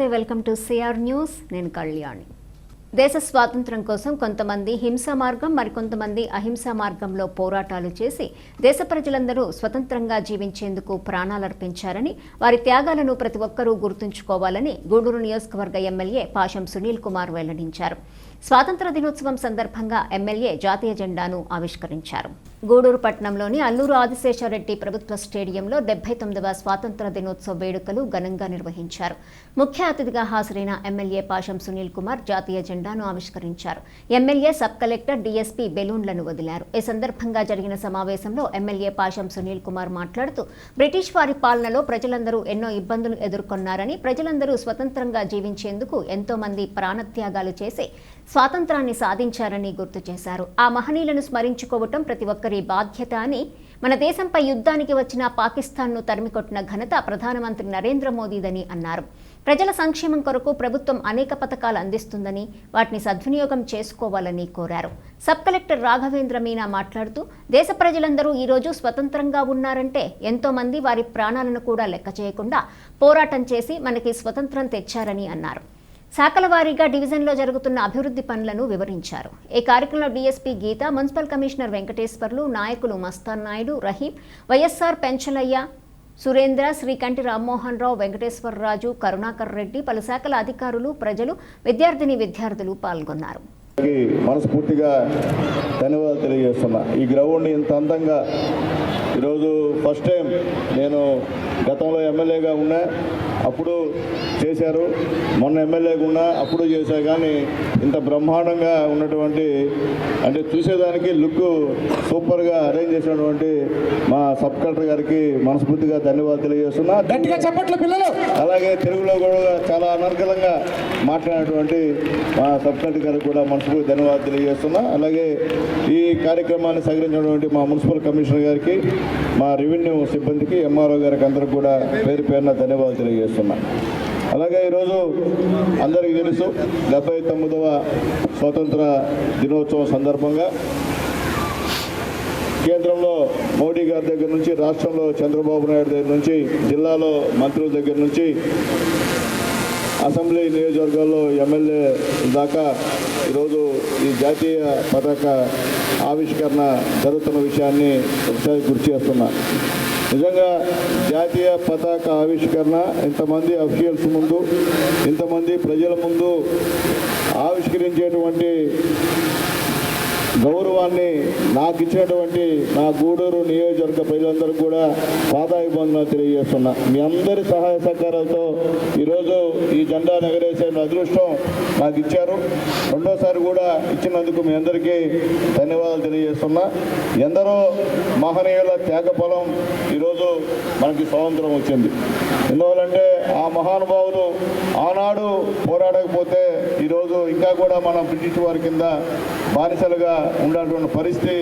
Welcome to CR news. నేను కళ్యాణి. దేశ స్వాతంత్ర్యం కోసం కొంతమంది హింసా మార్గం మరికొంతమంది అహింసా మార్గంలో పోరాటాలు చేసి దేశ ప్రజలందరూ స్వతంత్రంగా జీవించేందుకు ప్రాణాలర్పించారని, వారి త్యాగాలను ప్రతి ఒక్కరూ గుర్తుంచుకోవాలని గూడూరు నియోజకవర్గ ఎమ్మెల్యే పాషం సునీల్ కుమార్ వెల్లడించారు. స్వాతంత్ర దినోత్సవం సందర్భంగా ఎమ్మెల్యే జాతీయ జెండాను ఆవిష్కరించారు. గూడూరు పట్టణంలోని అల్లూరు ఆదిశేషారెడ్డి ప్రభుత్వ స్టేడియంలో 79వ స్వాతంత్ర దినోత్సవ వేడుకలు ఘనంగా నిర్వహించారు. ముఖ్య అతిథిగా హాజరైన ఎమ్మెల్యే పాషం సునీల్ కుమార్ జాతీయ జెండాను ఆవిష్కరించారు. ఎమ్మెల్యే సబ్ కలెక్టర్ డీఎస్పీ బెలూన్లను వదిలారు. ఈ సందర్భంగా జరిగిన సమావేశంలో ఎమ్మెల్యే పాషం సునీల్ కుమార్ మాట్లాడుతూ, బ్రిటిష్ వారి పాలనలో ప్రజలందరూ ఎన్నో ఇబ్బందులు ఎదుర్కొన్నారని, ప్రజలందరూ స్వతంత్రంగా జీవించేందుకు ఎంతో మంది ప్రాణత్యాగాలు చేసి స్వాతంత్రాన్ని సాధించారని గుర్తు చేశారు. ఆ మహనీయులను స్మరించుకోవటం ప్రతి ఒక్కరి బాధ్యత అని, మన దేశంపై యుద్ధానికి వచ్చిన పాకిస్తాన్ను తరిమికొట్టిన ఘనత ప్రధానమంత్రి నరేంద్ర మోదీదని అన్నారు. ప్రజల సంక్షేమం కొరకు ప్రభుత్వం అనేక పథకాలు అందిస్తుందని, వాటిని సద్వినియోగం చేసుకోవాలని కోరారు. సబ్ కలెక్టర్ రాఘవేంద్ర మీనా మాట్లాడుతూ, దేశ ప్రజలందరూ ఈరోజు స్వతంత్రంగా ఉన్నారంటే ఎంతో మంది వారి ప్రాణాలను కూడా లెక్క చేయకుండా పోరాటం చేసి మనకి స్వతంత్రం తెచ్చారని అన్నారు. శాఖల వారీగా డివిజన్లో జరుగుతున్న అభివృద్ధి పనులను వివరించారు. ఈ కార్యక్రమంలో డీఎస్పీ గీత, మున్సిపల్ కమిషనర్ వెంకటేశ్వర్లు, నాయకులు మస్తాన్ నాయుడు, రహీం, వైఎస్ఆర్ పెంచలయ్య, సురేంద్ర, శ్రీకంఠి రామ్మోహన్ రావు, వెంకటేశ్వరరాజు, కరుణాకర్ రెడ్డి, పలు శాఖల అధికారులు, ప్రజలు, విద్యార్థులు పాల్గొన్నారు. మనస్ఫూర్తిగా ధన్యవాదాలు తెలియజేస్తున్నా. ఈ గ్రౌండ్ని ఇంత అందంగా ఈరోజు ఫస్ట్ టైం నేను గతంలో ఎమ్మెల్యేగా ఉన్నా, అప్పుడు చేశారు, మొన్న ఎమ్మెల్యేగా ఉన్నా అప్పుడు చేశారు. కానీ ఇంత బ్రహ్మాండంగా ఉన్నటువంటి, అంటే చూసేదానికి లుక్ సూపర్గా అరేంజ్ చేసినటువంటి మా సబ్ కలెక్టర్ గారికి మనస్ఫూర్తిగా ధన్యవాదాలు తెలియజేస్తున్నా. గట్టిగా చెప్పట్ల పిల్లలు. అలాగే తెలుగులో కూడా చాలా అనర్గళంగా మాట్లాడినటువంటి మా సబ్ కలెక్టర్ గారికి కూడా మనస్ఫూర్తి ధన్యవాదాలు తెలియజేస్తున్నా. అలాగే ఈ కార్యక్రమాన్ని సహకరించినటువంటి మా మున్సిపల్ కమిషనర్ గారికి, మా రెవెన్యూ సిబ్బందికి, ఎంఆర్ఓ గారికి అందరికీ కూడా పేరు పేరున ధన్యవాదాలు తెలియజేస్తున్నా. అలాగే ఈరోజు అందరికీ తెలుసు, 79వ స్వాతంత్ర దినోత్సవం సందర్భంగా కేంద్రంలో మోడీ గారి దగ్గర నుంచి, రాష్ట్రంలో చంద్రబాబు నాయుడు దగ్గర నుంచి, జిల్లాలో మంత్రుల దగ్గర నుంచి, అసెంబ్లీ నియోజకవర్గాల్లో ఎమ్మెల్యే దాకా ఈరోజు ఈ జాతీయ పతాక ఆవిష్కరణ జరుగుతున్న విషయాన్ని ఒకసారి గుర్తు చేస్తున్నా. నిజంగా జాతీయ పతాక ఆవిష్కరణ ఇంతమంది అఫీషియల్స్ ముందు, ఇంతమంది ప్రజల ముందు ఆవిష్కరించేటువంటి గౌరవాన్ని నాకు ఇచ్చినటువంటి నా గూడూరు నియోజకవర్గ ప్రజలందరూ కూడా పాదాభివందనాలు తెలియజేస్తున్నా. మీ అందరి సహాయ సహకారాలతో ఈరోజు ఈ జెండా ఎగరేసే అదృష్టం నాకు ఇచ్చారు. రెండోసారి కూడా ఇచ్చినందుకు మీ అందరికీ ధన్యవాదాలు తెలియజేస్తున్నా. ఎందరో మహనీయుల త్యాగఫలం ఈరోజు మనకి స్వాతంత్రం వచ్చింది. ఎందువల్లంటే ఆ మహానుభావులు ఆనాడు పోరాడకపోతే ఈరోజు ఇంకా కూడా మనం బ్రిటిష్ వారి కింద బానిసలుగా ఉండేటువంటి పరిస్థితి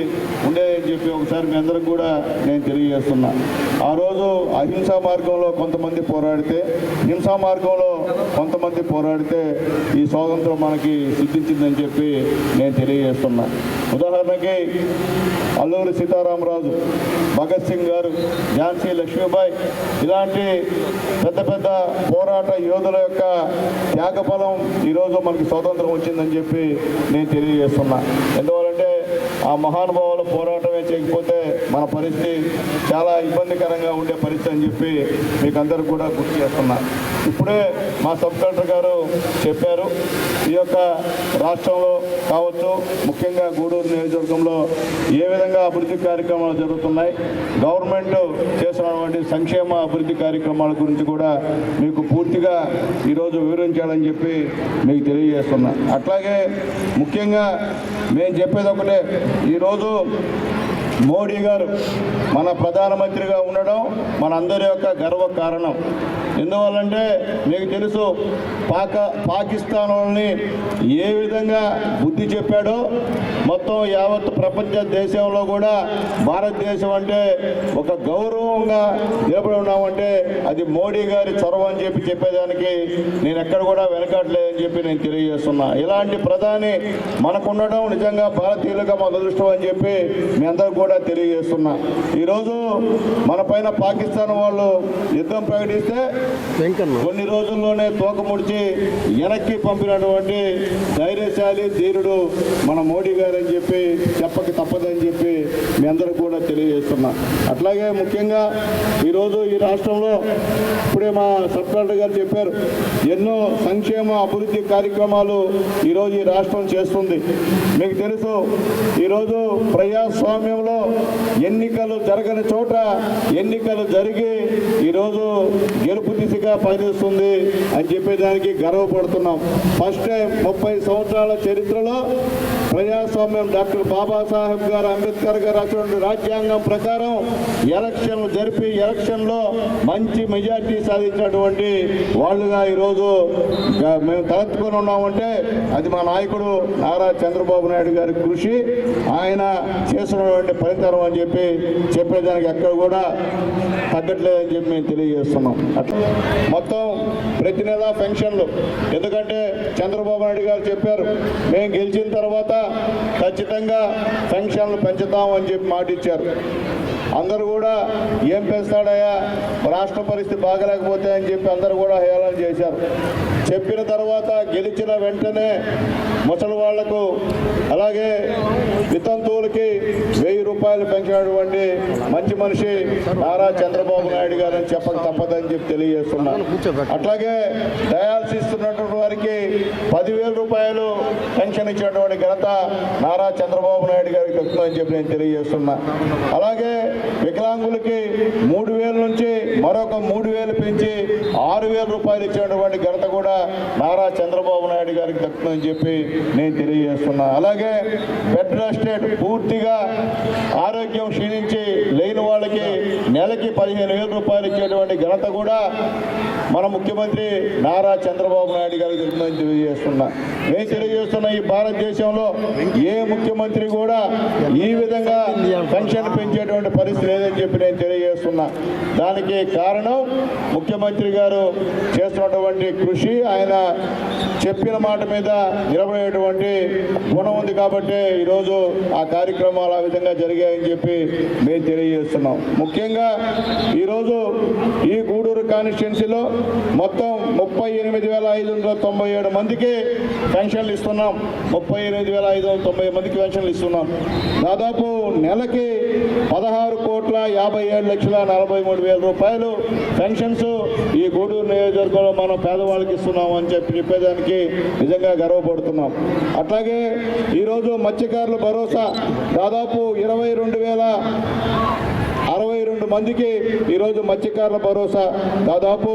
ఉండేదని చెప్పి ఒకసారి మీ అందరికి కూడా నేను తెలియజేస్తున్నా. ఆ రోజు అహింసా మార్గంలో కొంతమంది పోరాడితే, హింసా మార్గంలో కొంతమంది పోరాడితే ఈ స్వాతంత్రం మనకి సిద్ధించిందని చెప్పి నేను తెలియజేస్తున్నా. ఉదాహరణకి అల్లూరి సీతారామరాజు, భగత్ సింగ్ గారు, ఝాన్సీ లక్ష్మీబాయి ఇలాంటి పెద్ద పెద్ద పోరాట యోధుల యొక్క త్యాగఫలం ఈరోజు మనకి స్వాతంత్రం వచ్చిందని చెప్పి నేను తెలియజేస్తున్నా. ఎందువల్లంటే ఆ మహానుభావుల పోరాటమే చేయకపోతే మన పరిస్థితి చాలా ఇబ్బందికరంగా ఉండే పరిస్థితి అని చెప్పి మీకు అందరూ కూడా గుర్తు చేస్తున్నా. ఇప్పుడే మా సబ్ కలెక్టర్ గారు చెప్పారు, ఈ యొక్క రాష్ట్రంలో కావచ్చు, ముఖ్యంగా గూడూరు నియోజకవర్గంలో ఏ విధంగా అభివృద్ధి కార్యక్రమాలు జరుగుతున్నాయి, గవర్నమెంట్ చేస్తున్నటువంటి సంక్షేమ అభివృద్ధి కార్యక్రమాల గురించి కూడా మీకు పూర్తిగా ఈరోజు వివరించాలని చెప్పి మీకు తెలియజేస్తున్నా. అట్లాగే ముఖ్యంగా మేము చెప్పేది ఒకటే, ఈరోజు మోడీ గారు మన ప్రధానమంత్రిగా ఉండడం మనందరి యొక్క గర్వ కారణం. ఎందువల్లంటే మీకు తెలుసు, పాకిస్తాన్ వాళ్ళని ఏ విధంగా బుద్ధి చెప్పాడో మొత్తం యావత్ ప్రపంచ దేశంలో కూడా భారతదేశం అంటే ఒక గౌరవంగా నిలబడి ఉన్నామంటే అది మోడీ గారి చొరవ అని చెప్పి చెప్పేదానికి నేను ఎక్కడ కూడా వెనకట్లే అని చెప్పి నేను తెలియజేస్తున్నా. ఇలాంటి ప్రధాని మనకుండడం నిజంగా భారతీయులుగా మన అదృష్టం అని చెప్పి మీ అందరూ కూడా తెలియజేస్తున్నా. ఈరోజు మన పైన పాకిస్తాన్ వాళ్ళు యుద్ధం ప్రకటిస్తే కొన్ని రోజుల్లోనే తోక ముడిచి వెనక్కి పంపినటువంటి ధైర్యశాలి ధీరుడు మన మోడీ గారు అని చెప్పి చెప్పక తప్పదని చెప్పి మీ అందరూ కూడా తెలియజేస్తున్నా. అట్లాగే ముఖ్యంగా ఈరోజు ఈ రాష్ట్రంలో ఇప్పుడే మా సబ్ కలెక్టర్ గారు చెప్పారు, ఎన్నో సంక్షేమ అభివృద్ధి కార్యక్రమాలు ఈరోజు ఈ రాష్ట్రం చేస్తుంది. మీకు తెలుసు, ఈరోజు ప్రజాస్వామ్యంలో ఎన్నికలు జరగని చోట ఎన్నికలు జరిగి ఈరోజు గెలుపు దిశగా పయనిస్తుంది అని చెప్పేదానికి గర్వపడుతున్నాం. ఫస్ట్ టైం 30 సంవత్సరాల చరిత్రలో ప్రజాస్వామ్యం డాక్టర్ బాబాసాహెబ్ గారు అంబేద్కర్ గారు రాసినటువంటి రాజ్యాంగం ప్రకారం ఎలక్షన్లు జరిపి ఎలక్షన్లో మంచి మెజార్టీ సాధించినటువంటి వాళ్ళుగా ఈరోజు మేము తలెత్తుకొని ఉన్నామంటే అది మా నాయకుడు నారా చంద్రబాబు నాయుడు గారి కృషి, ఆయన చేస్తున్నటువంటి ఫలితం అని చెప్పి చెప్పేదానికి ఎక్కడ కూడా తగ్గట్లేదని చెప్పి మేము తెలియజేస్తున్నాం. అట్లా మొత్తం ప్రతి నెల పెన్షన్లు, ఎందుకంటే చంద్రబాబు నాయుడు గారు చెప్పారు మేము గెలిచిన తర్వాత ఖచ్చితంగా పెన్షన్లు పెంచుతామని చెప్పి మాట ఇచ్చారు. అందరూ కూడా ఏం పెంచుతాడయ్యా, రాష్ట్ర పరిస్థితి బాగలేకపోతే అని చెప్పి అందరూ కూడా హేళన చేశారు. చెప్పిన తర్వాత గెలిచిన వెంటనే ముసలి వాళ్లకు అలాగే వితంతువులకి 1000 రూపాయలు పెంచినటువంటి మంచి మనిషి నారా చంద్రబాబు నాయుడు గారు అని చెప్పక తప్పదని చెప్పి తెలియజేస్తున్నా. అట్లాగే డయాలసిస్ ఉన్నటువంటి వారికి 10,000 రూపాయలు పెన్షన్ ఇచ్చినటువంటి ఘనత నారా చంద్రబాబు నాయుడు గారికి దక్కుతుందని చెప్పి నేను తెలియజేస్తున్నా. అలాగే వికలాంగులకి 3,000 నుంచి మరొక 3,000 పెంచి 6,000 రూపాయలు ఇచ్చినటువంటి ఘనత కూడా నారా చంద్రబాబు నాయుడు గారికి దక్కుతుందని చెప్పి నేను తెలియజేస్తున్నా. అలాగే బెడ్ రెస్టెడ్ పూర్తిగా ఆరోగ్యం క్షీణించి లేని వాళ్ళకి నెలకి 15,000 రూపాయలు ఇచ్చేటువంటి ఘనత కూడా మన ముఖ్యమంత్రి నారా చంద్రబాబు నాయుడు గారికి దక్కుతుందని తెలియజేస్తున్నా. నేను తెలియజేస్తున్నా, ఈ భారతదేశంలో ఏ ముఖ్యమంత్రి కూడా ఈ విధంగా పెన్షన్ పెంచేటువంటి పరిస్థితి లేదని చెప్పి నేను తెలియజేస్తున్నా. దానికి కారణం ముఖ్యమంత్రి గారు చేస్తున్నటువంటి కృషి, ఆయన చెప్పిన మాట మీద నిలబడేటువంటి గుణం ఉంది కాబట్టి ఈరోజు ఆ కార్యక్రమాలు ఆ విధంగా జరిగాయని చెప్పి మేము తెలియజేస్తున్నాం. ముఖ్యంగా ఈరోజు ఈ గూడూరు కాన్స్టిట్యున్సీలో మొత్తం 38,597 మందికి పెన్షన్లు ఇస్తున్నాం. 38,590 మందికి పెన్షన్లు ఇస్తున్నాం. దాదాపు నెలకి 16,57,43,000 రూపాయలు పెన్షన్స్ ఈ గూడూరు నియోజకవర్గంలో మనం పేదవాళ్ళకి ఇస్తున్నాం అని చెప్పేదానికి నిజంగా గర్వపడుతున్నాం. అట్లాగే ఈరోజు మత్స్యకారుల భరోసా దాదాపు 22,062 మందికి ఈరోజు మత్స్యకారుల భరోసా దాదాపు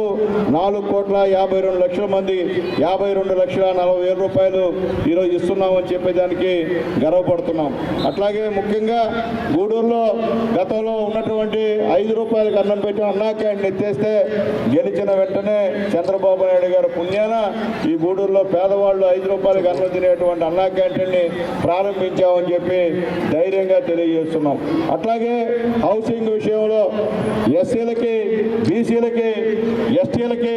4,52,00,000 మంది 52,40,000 రూపాయలు ఈరోజు ఇస్తున్నామని చెప్పేదానికి గర్వపడుతున్నాం. అట్లాగే ముఖ్యంగా గూడూరులో గతంలో ఉన్నటువంటి 5 రూపాయలకు అన్నం పెట్టి అన్నా క్యాంటీన్ ఎత్తేస్తే గెలిచిన వెంటనే చంద్రబాబు నాయుడు గారు పుణ్యాన ఈ గూడూరులో పేదవాళ్ళు 5 రూపాయలకు అన్నం తినేటువంటి అన్నా క్యాంటీన్ని ప్రారంభించామని చెప్పి ధైర్యంగా తెలియజేస్తున్నాం. అట్లాగే హౌసింగ్ విషయంలో ఎస్సీలకి, బీసీలకి, ఎస్టీలకి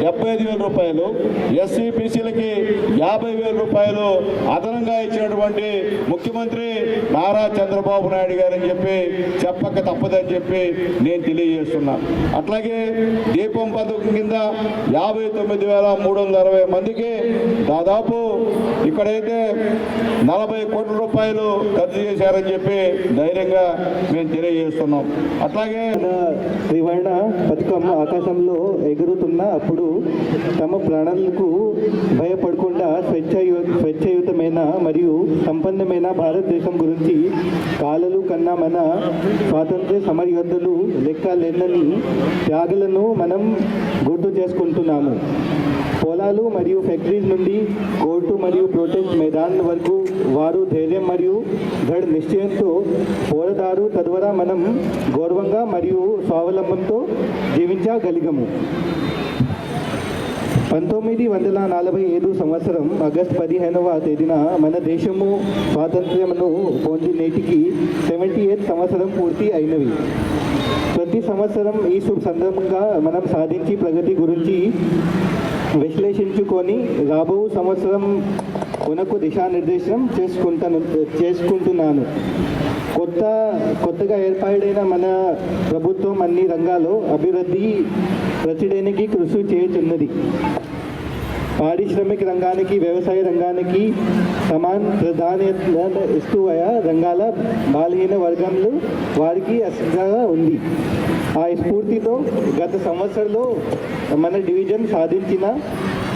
75,000 రూపాయలు, ఎస్సీ బీసీలకి 50,000 రూపాయలు అదనంగా ఇచ్చినటువంటి ముఖ్యమంత్రి నారా చంద్రబాబు నాయుడు గారు అని చెప్పి చెప్పక తప్పదని చెప్పి నేను తెలియజేస్తున్నా. అట్లాగే దీపం పథకం కింద 59,360 మందికి దాదాపు ఇక్కడైతే 40 కోట్ల రూపాయలు ఖర్చు చేశారని చెప్పి ధైర్యంగా మేము తెలియజేస్తున్నాం. అట్లాగే త్రివర్ణ పథకం ఆకాశంలో ఎగురుతున్న అప్పుడు తమ ప్రాణాలకు భయపడకుండా స్వేచ్ఛాయుతమైన మరియు సంపన్నమైన భారతదేశం గురించి కాలలు కన్నా మన స్వాతంత్ర్య సమరయోధులు లెక్కలేనని త్యాగులను మనం గుర్తు చేసుకుంటున్నాము. పొలాలు మరియు ఫ్యాక్టరీస్ నుండి కోర్టు మరియు ప్రొటెస్ట్ మైదాన్ వరకు వారు ధైర్యం మరియు దృఢ నిశ్చయంతో పోరాడారు. తద్వారా మనం గౌరవంగా మరియు స్వావలంబనతో జీవించగలిగాము. 1945 సంవత్సరం ఆగస్టు 15వ తేదీన మన దేశము స్వాతంత్ర్యమును పొంది నేటికి 78 సంవత్సరం పూర్తి అయినవి. ప్రతి సంవత్సరం ఈ శుభ సందర్భంగా మనం సాధించి ప్రగతి గురించి విశ్లేషించుకొని రాబో సంవత్సరం కొనకు దిశానిర్దేశం చేసుకుంటున్నాను. కొత్తగా ఏర్పాటైన మన ప్రభుత్వం అన్ని రంగాల్లో అభివృద్ధి రచడానికి కృషి చేస్తున్నది. పారిశ్రామిక రంగానికి, వ్యవసాయ రంగానికి సమాన ప్రాధాన్యత ఇస్తూ ఆయా రంగాల బలహీన వర్గంలో వారికి అసలుగా ఉంది. ఆ స్ఫూర్తితో గత సంవత్సరంలో మన డివిజన్ సాధించిన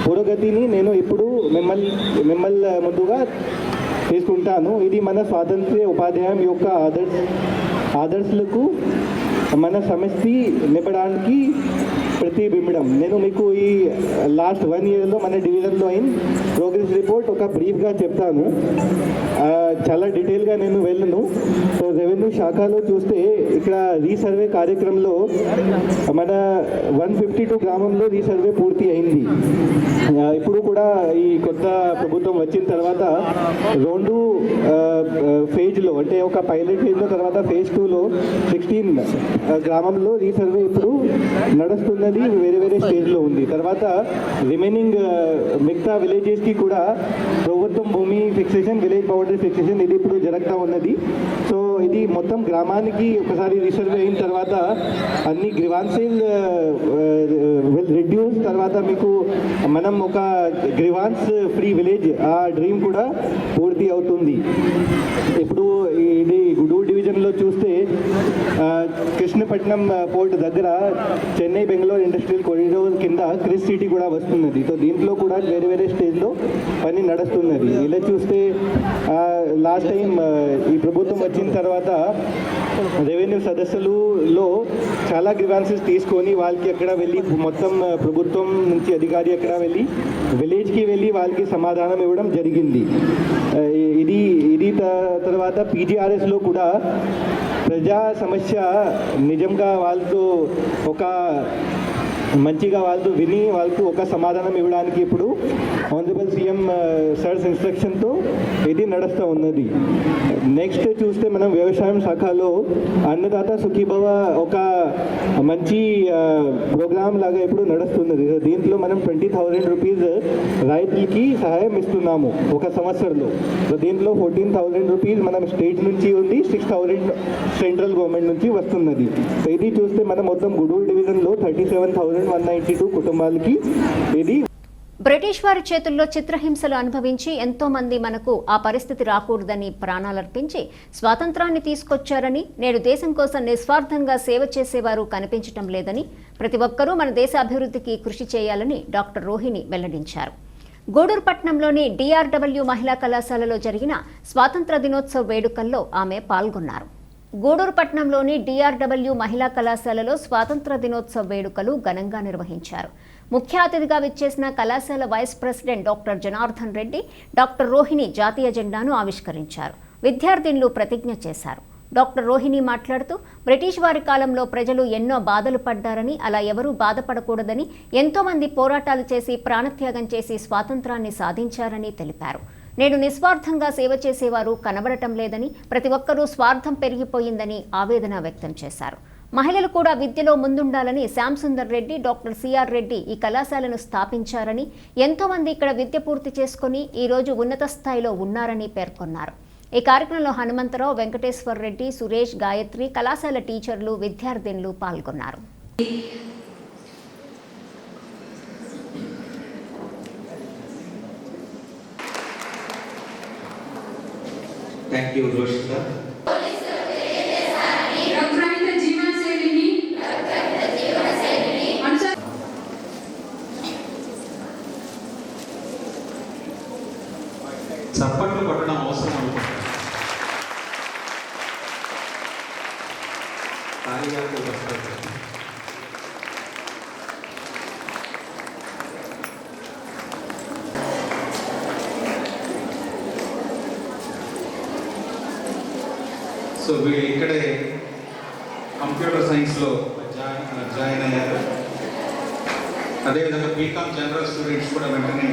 పురోగతిని నేను ఇప్పుడు మిమ్మల్ని ముందుగా తీసుకుంటాను. ఇది మన స్వాతంత్ర్య ఉపాధ్యాయం యొక్క ఆదర్శాలకు మన సమస్య నింపడానికి ప్రతిబింబం. నేను మీకు ఈ లాస్ట్ 1 yearలో మన డివిజన్లో అయిన ప్రోగ్రెస్ రిపోర్ట్ ఒక బ్రీఫ్గా చెప్తాను. చాలా డీటెయిల్గా నేను వెళ్ళను. సో రెవెన్యూ శాఖలో చూస్తే ఇక్కడ రీసర్వే కార్యక్రమంలో మన 152 గ్రామంలో రీసర్వే పూర్తి అయింది. ఇప్పుడు కూడా ఈ కొత్త ప్రభుత్వం వచ్చిన తర్వాత 2 ఫేజ్లో, అంటే ఒక పైలట్ ఫేజ్లో తర్వాత ఫేజ్ 2లో 16 గ్రామంలో రీసర్వే ఇప్పుడు నడుస్తున్నది. వేరే వేరే స్టేజ్లో ఉంది. తర్వాత రిమైనింగ్ మిగతా విలేజెస్కి కూడా ప్రభుత్వం భూమి ఫిక్సేషన్, విలేజ్ బౌండరీ ఫిక్సేషన్ ఇది ఇప్పుడు జరుగుతూ ఉన్నది. సో ఇది మొత్తం గ్రామానికి ఒకసారి రీసర్వే అయిన తర్వాత అన్ని గ్రివాన్సీలు విల్ రిడ్యూస్. తర్వాత మీకు మనం ఒక గ్రివాన్స్ ఫ్రీ విలేజ్ ఆ డ్రీమ్ కూడా పూర్తి అవుతుంది. ఇప్పుడు ఇది గూడూరు డివిజన్లో చూస్తే కృష్ణపట్నం పోర్ట్ దగ్గర చెన్నై బెంగళూరు ఇండస్ట్రియల్ కారిడార్ కింద క్రిస్ సిటీ కూడా వస్తున్నది. సో దీంట్లో కూడా వేరే వేరే స్టేజ్లో పని నడుస్తున్నది. ఇలా చూస్తే లాస్ట్ టైం ఈ ప్రభుత్వం వచ్చిన తర్వాత రెవెన్యూ సదస్సులలో చాలా గ్రివాన్సెస్ తీసుకొని వాళ్ళకి అక్కడ వెళ్ళి మొత్తం ప్రభుత్వం నుంచి అధికారి అక్కడ వెళ్ళి విలేజ్కి వెళ్ళి వాళ్ళకి సమాధానం ఇవ్వడం జరిగింది. ఇది తర్వాత పీజీఆర్ఎస్లో కూడా ప్రజా సమస్య నిజంగా వాళ్ళతో ఒక మంచిగా వాళ్ళతో విని వాళ్ళకు ఒక సమాధానం ఇవ్వడానికి ఇప్పుడు ఆనరబుల్ సీఎం సర్స్ ఇన్స్ట్రక్షన్తో ఇది నడుస్తూ ఉన్నది. నెక్స్ట్ చూస్తే మనం వ్యవసాయం శాఖలో అన్నదాత సుఖీభవ ఒక మంచి ప్రోగ్రామ్ లాగా ఇప్పుడు నడుస్తున్నది. దీంట్లో మనం 20,000 రూపీస్ రైతులకి సహాయం ఇస్తున్నాము ఒక సంవత్సరంలో. సో దీంట్లో 14,000 రూపీస్ మనం స్టేట్ నుంచి ఉంది, 6,000 సెంట్రల్ గవర్నమెంట్ నుంచి వస్తున్నది. సో ఇది చూస్తే మనం మొత్తం గూడూరు డివిజన్లో 37,192 కుటుంబాలకి ఇది. బ్రిటిష్ వారి చేతుల్లో చిత్రహింసలు అనుభవించి ఎంతో మంది మనకు ఆ పరిస్థితి రాకూడదని ప్రాణాలర్పించి స్వాతంత్రాన్ని తీసుకొచ్చారని, నేడు దేశం కోసం నిస్వార్థంగా సేవ చేసేవారు కనిపించటం లేదని, ప్రతి ఒక్కరూ మన దేశ అభివృద్ధికి కృషి చేయాలని డాక్టర్ రోహిణి వెల్లడించారు. గూడూరు పట్టణంలోని DRW మహిళా కళాశాలలో జరిగిన స్వాతంత్ర దినోత్సవ వేడుకల్లో ఆమె పాల్గొన్నారు. గూడూరు పట్టణంలోని DRW మహిళా కళాశాలలో స్వాతంత్ర దినోత్సవ వేడుకలు ఘనంగా నిర్వహించారు. ముఖ్య అతిథిగా విచ్చేసిన కళాశాల vice president doctor Janardhan Reddy, doctor Rohini జాతీయ జెండాను ఆవిష్కరించారు. విద్యార్థినులు ప్రతిజ్ఞ చేశారు. డాక్టర్ రోహిణి మాట్లాడుతూ, బ్రిటిష్ వారి కాలంలో ప్రజలు ఎన్నో బాధలు పడ్డారని, అలా ఎవరూ బాధపడకూడదని, ఎంతో మంది పోరాటాలు చేసి ప్రాణత్యాగం చేసి స్వాతంత్రాన్ని సాధించారని తెలిపారు. నేడు నిస్వార్థంగా సేవ చేసేవారు కనబడటం లేదని, ప్రతి ఒక్కరూ స్వార్థం పెరిగిపోయిందని ఆవేదన వ్యక్తం చేశారు. మహిళలు కూడా విద్యలో ముందుండాలని శ్యాంసుందర్ రెడ్డి, డాక్టర్ సిఆర్ రెడ్డి ఈ కళాశాలను స్థాపించారని, ఎంతో మంది ఇక్కడ విద్య పూర్తి చేసుకుని ఈ రోజు ఉన్నత స్థాయిలో ఉన్నారని పేర్కొన్నారు. ఈ కార్యక్రమంలో హనుమంతరావు, వెంకటేశ్వర్ రెడ్డి, సురేష్, గాయత్రి, కళాశాల టీచర్లు, విద్యార్థినులు పాల్గొన్నారు. Thank you, Roshita. చప్పట్లు కొట్టడం అవసరం అనుకుంటున్నాను. సో వీళ్ళు ఇక్కడే కంప్యూటర్ సైన్స్లో జాయిన్ అయ్యారు. అదేవిధంగా బీకామ్ జనరల్ స్టూడెంట్స్ కూడా వెంటనే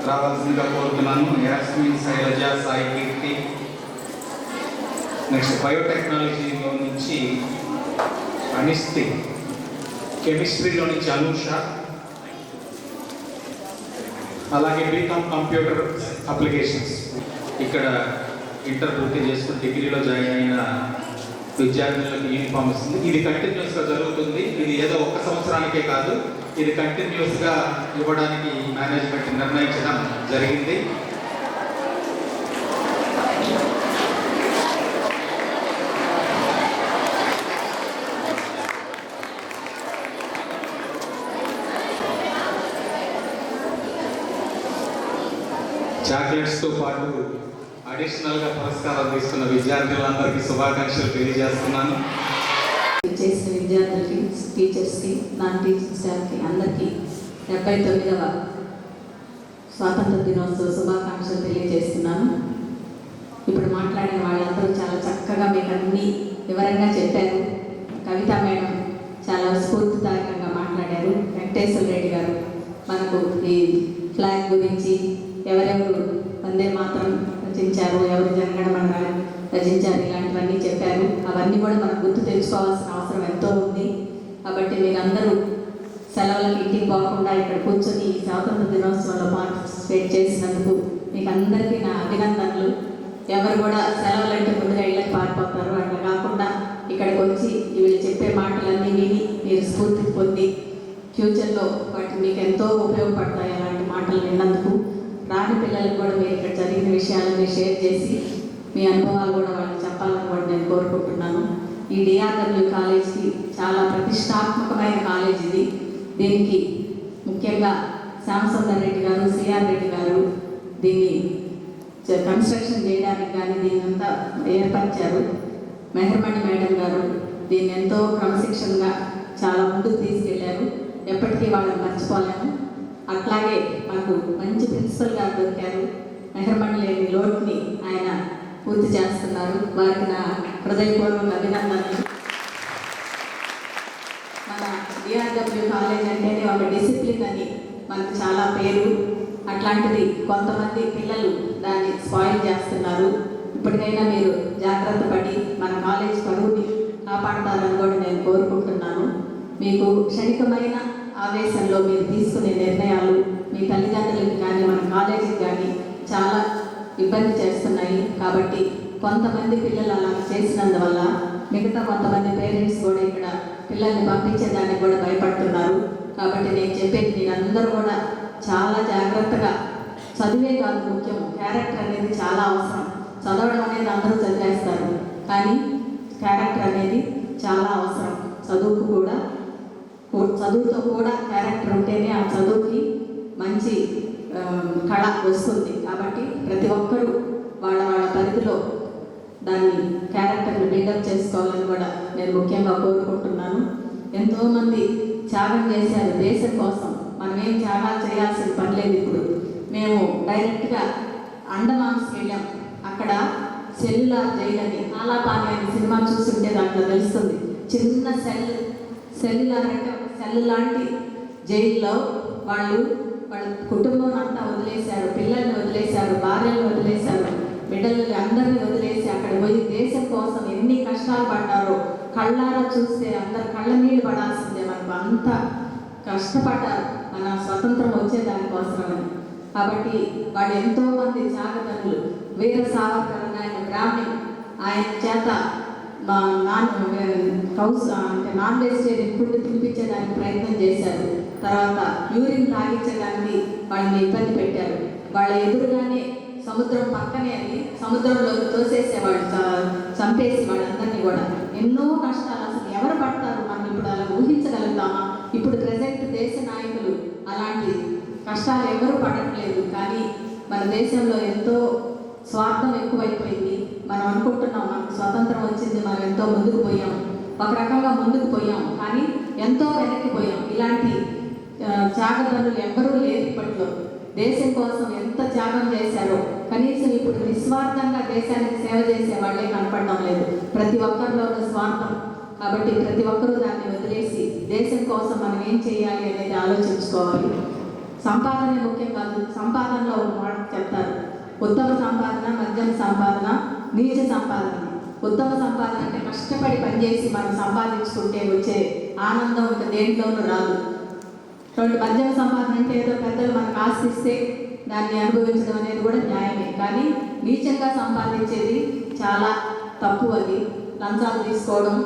రావాల్సిందిగా కోరుతున్నాను. యాస్మిన్, శైలజ, సాయి కీర్తి. నెక్స్ట్ బయోటెక్నాలజీలో నుంచి అనిస్తి, కెమిస్ట్రీలో నుంచి అనూష, అలాగే బీకామ్ కంప్యూటర్ అప్లికేషన్స్. ఇక్కడ ఇంటర్ పూర్తి చేసుకుని డిగ్రీలో జాయిన్ అయిన విద్యార్థులకు యూనిఫామ్ ఇస్తుంది. ఇది కంటిన్యూస్గా జరుగుతుంది. ఇది ఏదో ఒక్క సంవత్సరానికే కాదు, ఇది కంటిన్యూస్గా ఇవ్వడానికి మేనేజ్మెంట్ నిర్ణయించడం జరిగింది. చాక్లెట్స్తో పాటు అడిషనల్గా పురస్కారం తీసుకున్న విద్యార్థులందరికీ శుభాకాంక్షలు తెలియజేస్తున్నాను. చేసిన విద్యార్థులకి, టీచర్స్కి, నాన్ టీచింగ్ స్టాఫ్కి అందరికీ 79వ స్వాతంత్ర దినోత్సవ శుభాకాంక్షలు తెలియజేస్తున్నాను. ఇప్పుడు మాట్లాడిన వాళ్ళందరూ చాలా చక్కగా మీకు అన్ని వివరంగా చెప్పారు. కవిత మేడం చాలా స్ఫూర్తిదాయకంగా మాట్లాడారు. వెంకటేశ్వర రెడ్డి గారు మనకు ఈ ఫ్లాగ్ గురించి, ఎవరెవరు వందే మాత్రం రచించారు, ఎవరు జనగణమన రచించారు, ఇలాంటివన్నీ చెప్పారు. అవన్నీ కూడా మనం గుర్తు తెచ్చుకోవాల్సిన అవసరం ఎంతో ఉంది. కాబట్టి మీరందరూ సెలవులకు ఇంటికి పోకుండా ఇక్కడ కూర్చొని ఈ స్వాతంత్ర దినోత్సవంలో పార్టిసిపేట్ చేసినందుకు మీకు అందరికీ నా అభినందనలు. ఎవరు కూడా సెలవులంటే ముందుగా ఇళ్ళకి పారిపోతారు, అట్లా కాకుండా ఇక్కడికి వచ్చి వీళ్ళు చెప్పే మాటలన్నీ విని మీరు స్ఫూర్తి పొంది ఫ్యూచర్లో వాటి మీకు ఎంతో ఉపయోగపడతాయి. అలాంటి మాటలు విన్నందుకు రాని పిల్లలకు కూడా మీరు ఇక్కడ జరిగిన విషయాలను షేర్ చేసి మీ అనుభవాలు కూడా వాళ్ళకి చెప్పాలని కూడా నేను కోరుకుంటున్నాను. ఈ డిఆర్డబ్ల్యూ కాలేజ్కి చాలా ప్రతిష్టాత్మకమైన కాలేజ్ ఇది. దీనికి ముఖ్యంగా శ్యామసుందర్ రెడ్డి గారు, సిఆర్ రెడ్డి గారు దీన్ని కన్స్ట్రక్షన్ చేయడానికి కానీ దీన్ని అంతా ఏర్పరిచారు. మెహర్మణి మేడం గారు దీన్ని ఎంతో క్రమశిక్షణగా చాలా ముందుకు తీసుకెళ్లారు. ఎప్పటికీ వాళ్ళని మర్చిపోలేము. అట్లాగే మాకు మంచి ప్రిన్సిపల్ గారు దొరికారు. మెహర్మణి లేని లోటుని ఆయన పూర్తి చేస్తున్నారు. వారికి నా హృదయపూర్వక అభినందనలు. మన డిఆర్డబ్ల్యూ కాలేజ్ అంటేనే ఒక డిసిప్లిన్ అని మనకు చాలా పేరు. అట్లాంటిది కొంతమంది పిల్లలు దాన్ని స్పాయిల్ చేస్తున్నారు. ఇప్పటికైనా మీరు జాగ్రత్త పడి మన కాలేజ్ పరువుని కాపాడతారని కూడా నేను కోరుకుంటున్నాను. మీకు క్షణికమైన ఆవేశంలో మీరు తీసుకునే నిర్ణయాలు మీ తల్లిదండ్రులకు కానీ మన కాలేజీకి కానీ చాలా ఇబ్బంది చేస్తున్నాయి. కాబట్టి కొంతమంది పిల్లలు అలా చేసినందువల్ల మిగతా కొంతమంది పేరెంట్స్ కూడా ఇక్కడ పిల్లల్ని పంపించేదానికి కూడా భయపడుతున్నారు. కాబట్టి నేను చెప్పేది మీరందరూ కూడా చాలా జాగ్రత్తగా, చదివే కాదు ముఖ్యం, క్యారెక్టర్ అనేది చాలా అవసరం. చదవడం అనేది అందరూ చదివేస్తారు, కానీ క్యారెక్టర్ అనేది చాలా అవసరం. చదువుతో కూడా క్యారెక్టర్ ఉంటేనే ఆ చదువుకి మంచి కళ వస్తుంది. కాబట్టి ప్రతి ఒక్కరూ వాళ్ళ వాళ్ళ పరిధిలో దాన్ని క్యారెక్టర్ని బిల్డప్ చేసుకోవాలని కూడా నేను ముఖ్యంగా కోరుకుంటున్నాను. ఎంతోమంది త్యాగం చేశారు దేశం కోసం. మనమేం త్యాగాలు చేయాల్సిన పని లేదు. ఇప్పుడు మేము డైరెక్ట్గా అండమాన్స్కి వెళ్ళాం. అక్కడ సెల్యులార్ జైలు అని, ఆలాపాని అనే సినిమా చూస్తుంటే దాంట్లో తెలుస్తుంది. చిన్న సెల్యులార్ అంటే ఒక సెల్ లాంటి జైల్లో వాళ్ళ కుటుంబం అంతా వదిలేశారు, పిల్లల్ని వదిలేశారు, భార్యలను వదిలేశారు, బిడ్డలని అందరినీ వదిలేసి అక్కడ పోయి దేశం కోసం ఎన్ని కష్టాలు పడ్డారో కళ్ళారా చూస్తే అందరు కళ్ళ నీళ్ళు పడాల్సిందే. మనకు అంత కష్టపడ్డారు మన స్వతంత్రం వచ్చేదానికోసమని. కాబట్టి వాళ్ళు ఎంతోమంది త్యాగదనులు, వీర సావర్కర్ ఆయన బ్రాహ్మణ్, ఆయన చేత నాన్ వెజిటేరియన్ ఫుడ్ తినిపించేదానికి ప్రయత్నం చేశారు. తర్వాత యూరిన్ తాగించడానికి వాళ్ళని ఇబ్బంది పెట్టారు. వాళ్ళ ఎదురుగానే సముద్రం పక్కనే అది సముద్రంలో తోసేసేవాళ్ళు, చంపేసి వాళ్ళందరినీ కూడా. ఎన్నో కష్టాలు అసలు ఎవరు పడతారు? మనం ఇప్పుడు అలా ఊహించగలుగుతామా? ఇప్పుడు ప్రజెంట్ దేశ నాయకులు అలాంటి కష్టాలు ఎవరు పడట్లేదు. కానీ మన దేశంలో ఎంతో స్వార్థం ఎక్కువైపోయింది. మనం అనుకుంటున్నాం మనకు స్వాతంత్రం వచ్చింది, మనం ఎంతో ముందుకు పోయాం, ఒక రకంగా ముందుకు పోయాం, కానీ ఎంతో వెనక్కి పోయాం. ఇలాంటి త్యాగదనులు ఎవ్వరూ లేరు ఇప్పట్లో. దేశం కోసం ఎంత త్యాగం చేశారో కనీసం ఇప్పుడు నిస్వార్థంగా దేశానికి సేవ చేసే వాళ్ళే కనపడడం లేదు. ప్రతి ఒక్కరిలోనూ స్వార్థం. కాబట్టి ప్రతి ఒక్కరూ దాన్ని వదిలేసి దేశం కోసం మనం ఏం చేయాలి అనేది ఆలోచించుకోవాలి. సంపాదనే ముఖ్యం కాదు. సంపాదనలో ఒక మాట చెప్తారు, ఉత్తమ సంపాదన, మధ్యమ సంపాదన, నీచ సంపాదన. ఉత్తమ సంపాదన అంటే కష్టపడి పనిచేసి మనం సంపాదించుకుంటే వచ్చే ఆనందం ఇంకా దేంట్లోనూ రాదు. రెండు మద్యం సంపాదన అంటే ఏదో పెద్దలు మనకు ఆశిస్తే దాన్ని అనుభవించడం అనేది కూడా న్యాయమే. కానీ నీచంగా సంపాదించేది చాలా తప్పు. అది లంచాలు తీసుకోవడం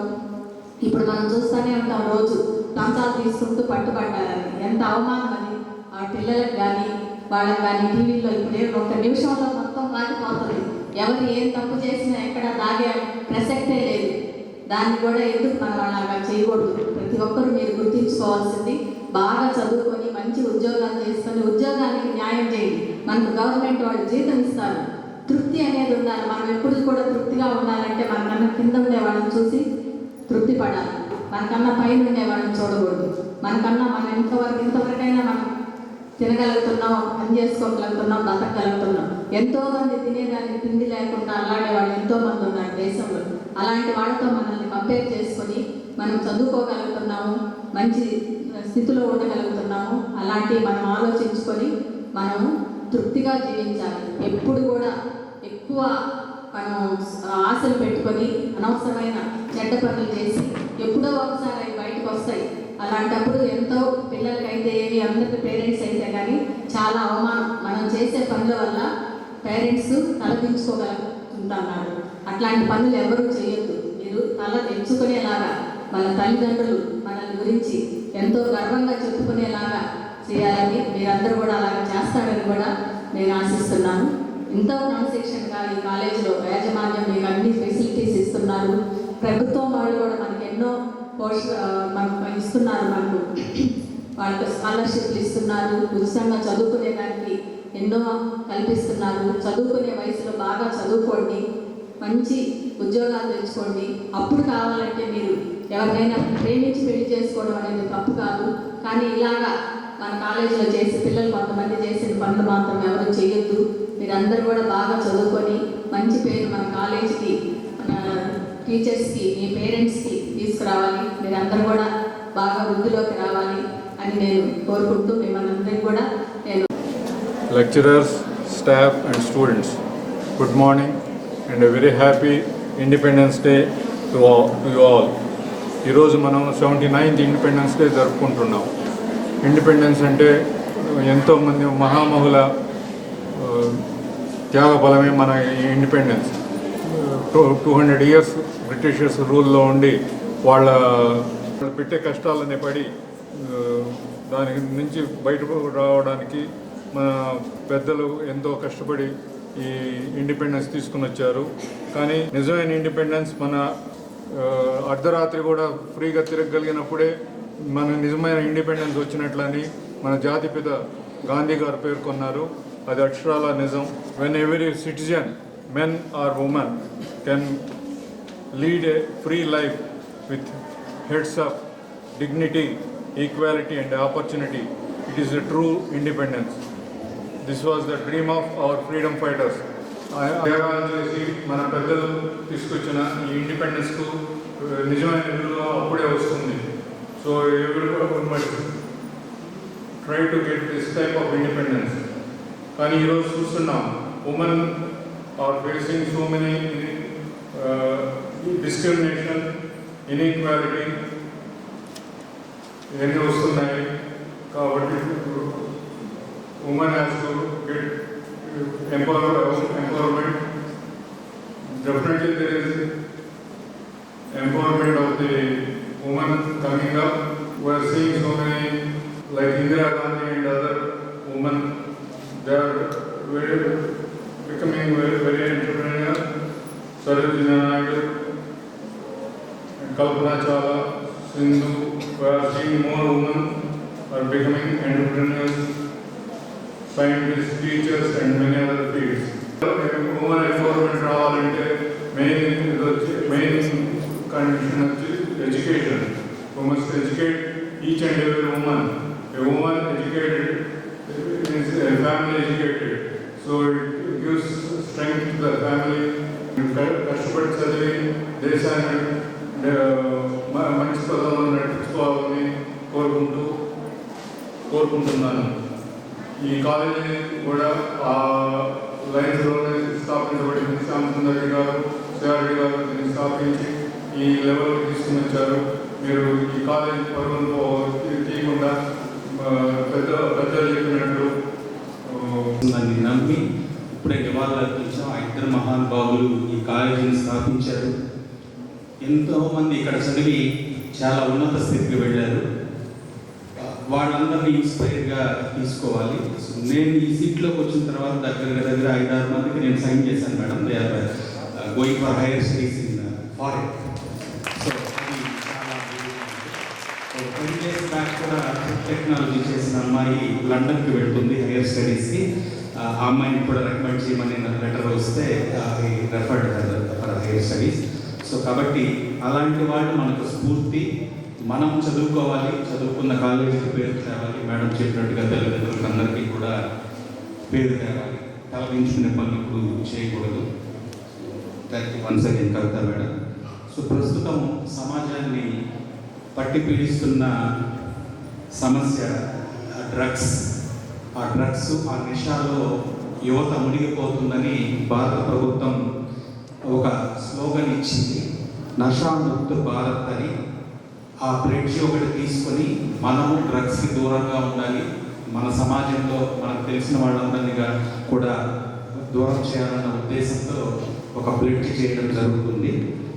ఇప్పుడు మనం చూస్తూనే ఉంటాం, రోజు లంచాలు తీసుకుంటూ పట్టుబడ్డారని. ఎంత అవమానం అది ఆ పిల్లలకు కానీ వాళ్ళకి కానీ. టీవీలో ఇప్పుడే ఒక నిమిషంలో మొత్తం కాటిపోతుంది. ఎవరు ఏం తప్పు చేసినా ఎక్కడ దాగే ప్రసక్తే లేదు. దాన్ని కూడా ఎందుకు మనం అలాగా చేయకూడదు. ప్రతి ఒక్కరు మీరు గుర్తించుకోవాల్సింది, బాగా చదువుకొని మంచి ఉద్యోగాలు చేసుకొని ఉద్యోగానికి న్యాయం చేయండి. మనకు గవర్నమెంట్ వాళ్ళు జీతం ఇస్తారు, తృప్తి అనేది ఉండాలి. మనం ఎప్పుడు కూడా తృప్తిగా ఉండాలంటే మనకన్నా కింద ఉండే వాళ్ళని చూసి తృప్తి పడాలి, మనకన్నా పైన ఉండే వాళ్ళని చూడకూడదు. మనకన్నా మనం ఇంతవరకైనా మనం తినగలుగుతున్నాం, పని చేసుకోగలుగుతున్నాం, బతకగలుగుతున్నాం. ఎంతోమంది తినేదానికి తిండి లేకుండా అలాంటి వాళ్ళు ఎంతోమంది ఉన్నారు దేశంలో. అలాంటి వాళ్ళతో మనల్ని కంపేర్ చేసుకొని మనం చదువుకోగలుగుతున్నాము, మంచి స్థితిలో ఉండగలుగుతున్నాము. అలాంటివి మనం ఆలోచించుకొని మనము తృప్తిగా జీవించాలి. ఎప్పుడు కూడా ఎక్కువ మనం ఆశలు పెట్టుకొని అనవసరమైన చెడ్డ పనులు చేసి ఎప్పుడో ఒకసారి అవి బయటకు వస్తాయి. అలాంటప్పుడు ఎంతో పిల్లలకైతే ఏమి అందరికీ పేరెంట్స్ అయితే కానీ చాలా అవమానం. మనం చేసే పనుల వల్ల పేరెంట్స్ తలదించుకోగలుగుతున్నారు. అట్లాంటి పనులు ఎవరూ చేయొద్దు. మీరు తల తెచ్చుకునేలాగా మన తల్లిదండ్రులు మనల్ని గురించి ఎంతో గర్వంగా చెప్పుకునేలాగా చేయాలని, మీరందరూ కూడా అలాగా చేస్తారని కూడా నేను ఆశిస్తున్నాను. ఎంతో క్రమశిక్షణగా ఈ కాలేజీలో యాజమాన్యం మీకు అన్ని ఫెసిలిటీస్ ఇస్తున్నారు. ప్రభుత్వం వాళ్ళు కూడా మనకి ఎన్నో మనకు ఇస్తున్నారు. మనకు వాళ్ళకి స్కాలర్షిప్లు ఇస్తున్నారు. ఉచితంగా చదువుకునే దానికి ఎన్నో కల్పిస్తున్నారు. చదువుకునే వయసులో బాగా చదువుకోండి, మంచి ఉద్యోగాలు తెచ్చుకోండి. అప్పుడు కావాలంటే మీరు ఎవరినైనా ప్రేమించి పెళ్లి చేసుకోవడం అనేది తప్పు కాదు. కానీ ఇలాగా మన కాలేజీలో చేసి పిల్లలు కొంతమంది చేసిన పనులు మాత్రం ఎవరు చేయొద్దు. మీరందరూ కూడా బాగా చదువుకొని మంచి పేరు మన కాలేజీకి, మన టీచర్స్కి, మీ పేరెంట్స్కి తీసుకురావాలి. మీరందరూ కూడా బాగా వృద్ధిలోకి రావాలి అని నేను కోరుకుంటూ మిమ్మల్ని అందరికీ కూడా నేను lecturers, staff and students, good morning and a very happy independence day to you all. ఈరోజు మనం 79th ఇండిపెండెన్స్ డే జరుపుకుంటున్నాం. ఇండిపెండెన్స్ అంటే ఎంతోమంది మహామహుల త్యాగ ఫలమే మన ఇండిపెండెన్స్. 200 years బ్రిటిషర్స్ రూల్లో ఉండి వాళ్ళ పెట్టే కష్టాలనే పడి దాని నుంచి బయటకు రావడానికి మన పెద్దలు ఎంతో కష్టపడి ఈ ఇండిపెండెన్స్ తీసుకుని వచ్చారు. కానీ నిజమైన ఇండిపెండెన్స్ మన అర్ధరాత్రి కూడా ఫ్రీగా తిరగగలిగినప్పుడే మన నిజమైన ఇండిపెండెన్స్ వచ్చినట్లని మన జాతిపిత గాంధీ గారు పేర్కొన్నారు. అది అక్షరాల నిజం. When every citizen, men or women, can lead a free life with heads up, dignity, equality and opportunity, it is a true independence. This was the dream of our freedom fighters. త్యాగాలు చేసి మన పెద్దలు తీసుకొచ్చిన ఈ ఇండిపెండెన్స్కు నిజమైన విలువ అప్పుడే వస్తుంది. సో ఎవరి must try to get this type of independence. కానీ ఈరోజు చూస్తున్నాం, women are facing so many discrimination, inequality ఇవన్నీ వస్తున్నాయి. కాబట్టి women has to get empowerment. Definitely there is empowerment of the women coming up. We are seeing so many like Indira Gandhi and other women. They are becoming very entrepreneurial. Sarojini Naidu and Kalpana Chawla, Sindhu, we are seeing more women are becoming entrepreneurs, scientists, teachers and many other fields. Women empowerment రావాలంటే main condition వచ్చి education. We must educate each and every woman. A woman educated is a family educated. So it gives strength to the family. కష్టపడి చదివి దేశాన్ని మంచి పదంలో నడిపించుకోవాలని కోరుకుంటున్నాను. ఈ college కూడా ఆ లైన్స్లోనే స్థాపించబడింది. శ్యామసుందరి గారు, సిఆర్డి గారు దీన్ని స్థాపించి ఈ లెవెల్కి తీసుకుని వచ్చారు. మీరు ఈ కాలేజీ పరుగులు తీయకుండా మహానుభావులు ఈ కాలేజీని స్థాపించారు. ఎంతోమంది ఇక్కడ చదివి చాలా ఉన్నత స్థితికి వెళ్ళారు. వాళ్ళందరినీ ఇన్స్పైర్గా తీసుకోవాలి. సో నేను ఈ సీట్లోకి వచ్చిన తర్వాత దగ్గర 5-6 మందికి నేను సైన్ చేశాను madam. They are going for higher studies in foreign. So అది చాలా 10 days బ్యాక్ కూడా టెక్నాలజీ చేసిన అమ్మాయి లండన్కి వెళ్తుంది హైయర్ స్టడీస్కి. ఆ అమ్మాయిని కూడా రికమెండ్ చేయమని లెటర్ వస్తే referred for higher studies. So కాబట్టి అలాంటి వాళ్ళు మనకు స్ఫూర్తి. మనం చదువుకోవాలి, చదువుకున్న కాలేజీకి పేరు తేవాలి. మేడం చెప్పినట్టుగా తల్లిదండ్రులకు అందరికీ కూడా పేరు తేవాలి. తలదించుకునే పనులు చేయకూడదు. Thank you once again Kavitha madam. So ప్రస్తుతం సమాజాన్ని పట్టి పీడిస్తున్న సమస్య డ్రగ్స్. ఆ నిషాలో యువత మునిగిపోతుందని భారత ప్రభుత్వం ఒక స్లోగన్ ఇచ్చింది, నషాముక్త భారత్ అని. ఆ ప్రెడ్జ్ ఒకటి తీసుకొని మనము డ్రగ్స్కి దూరంగా ఉండాలి, మన సమాజంలో మనకు తెలిసిన వాళ్ళందరినీ కూడా దూరం చేయాలన్న ఉద్దేశంతో ఒక ప్లెడ్జ్ చేయడం జరుగుతుంది.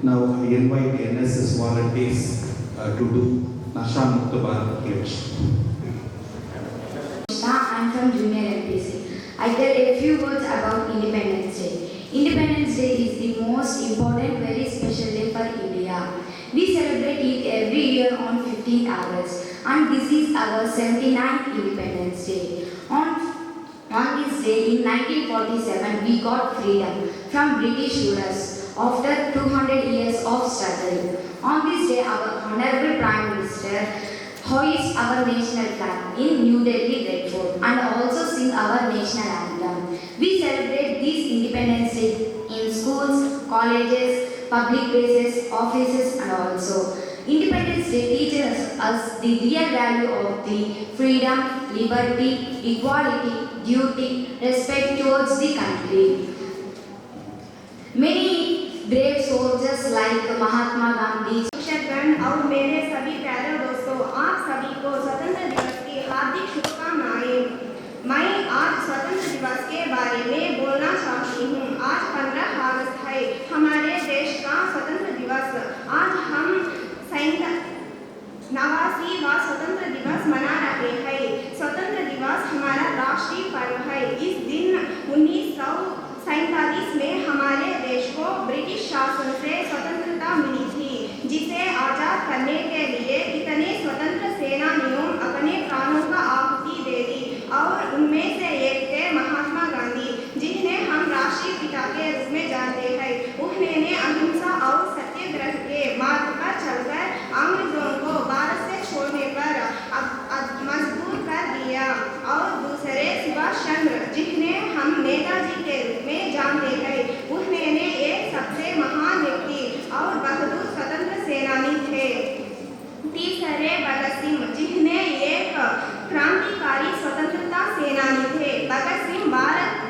నా invite NSS volunteers to do నషాముక్త Bharat pledge. I'm from Junior MPC. I tell a few words about Independence Day. Independence Day is the most important, very special day for India. We celebrate it every year on 15th August, and this is our 79th Independence Day. On this day in 1947, we got freedom from British rulers after 200 years of struggle. On this day, our Honorable Prime Minister hoist our national flag in New Delhi Red Fort and also sing our national anthem. We celebrate this Independence Day in schools, colleges, public places, offices and also. Independence Day teaches us the real value of the freedom, liberty, equality, duty, respect towards the country. Many brave soldiers like Mahatma Gandhi, शिक्षकगण और मेरे सभी प्यारे दोस्तों, आप सभी को स्वतंत्र दिवस की हार्दिक शुभकामनाएं। मैं आज स्वतंत्र दिवस के बारे में बोलना चाहती हूँ। आज 15 अगस्त है, हमारे देश का स्वतंत्र दिवस। आज हम 89वां स्वतंत्र दिवस मना रहे हैं। स्वतंत्र दिवस हमारा राष्ट्रीय पर्व है। इस दिन 1947 में हमारे देश को ब्रिटिश शासन से स्वतंत्रता मिली थी, जिसे आजाद करने के लिए कितने स्वतंत्र सेनानियों अपने प्राणों का आहुति दे दी। और उनमें से एक थे महात्मा गांधी, जिन्हें हम राष्ट्रीय पिता के रूप में जानते हैं। उन्होंने अहिंसा और सत्याग्रह के मार्ग पर चलकर अंग्रेजों को भारत से छोड़ने पर मजबूर कर दिया। और दूसरे सुभाष चंद्र, जिन्हें हम नेताजी के रूप में जानते हैं, उन्होंने एक सबसे महान व्यक्ति और बहादुर स्वतंत्र सेनानी थे। तीसरे भगत सिंह, जिन्हें एक क्रांतिकारी स्वतंत्रता सेनानी थे। भगत सिंह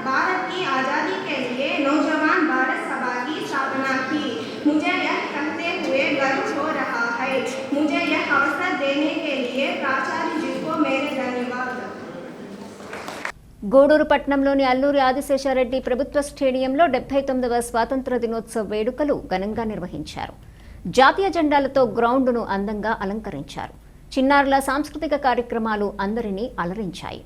भारत की आज़ादी के लिए नौजवान भारत सभा की स्थापना की। मुझे यह कहते हुए गर्व हो रहा है। मुझे यह अवसर देने के लिए प्राचार्य जी को मेरे धन्यवाद। గూడూరు పట్టణంలోని అల్లూరి ఆదిశేషారెడ్డి ప్రభుత్వ స్టేడియంలో 79వ స్వాతంత్ర దినోత్సవ వేడుకలు ఘనంగా నిర్వహించారు. జాతీయ జెండాలతో గ్రౌండ్ను అందంగా అలంకరించారు. చిన్నారుల సాంస్కృతిక కార్యక్రమాలు అందరినీ అలరించాయి.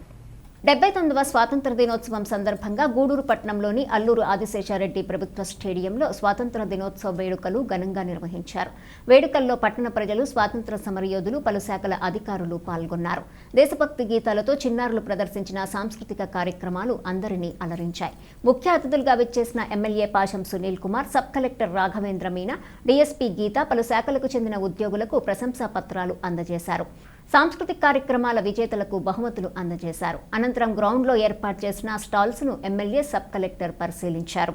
79వ స్వాతంత్ర దినోత్సవం సందర్భంగా గూడూరు పట్టణంలోని అల్లూరు ఆదిశేషారెడ్డి ప్రభుత్వ స్టేడియంలో స్వాతంత్ర దినోత్సవ వేడుకలు ఘనంగా నిర్వహించారు. వేడుకల్లో పట్టణ ప్రజలు, స్వాతంత్ర సమరయోధులు, పలు శాఖల అధికారులు పాల్గొన్నారు. దేశభక్తి గీతాలతో చిన్నారులు ప్రదర్శించిన సాంస్కృతిక కార్యక్రమాలు అందరినీ అలరించాయి. ముఖ్య అతిథులుగా విచ్చేసిన MLA Pasham Sunil Kumar, sub collector Raghavendra Meena, DSP Geetha పలు శాఖలకు చెందిన ఉద్యోగులకు ప్రశంసా పత్రాలు అందజేశారు. సాంస్కృతిక కార్యక్రమాల విజేతలకు బహుమతులు అందజేశారు. అనంతరం గ్రౌండ్లో ఏర్పాటు చేసిన స్టాల్స్ను ఎమ్మెల్యే, సబ్ కలెక్టర్ పరిశీలించారు.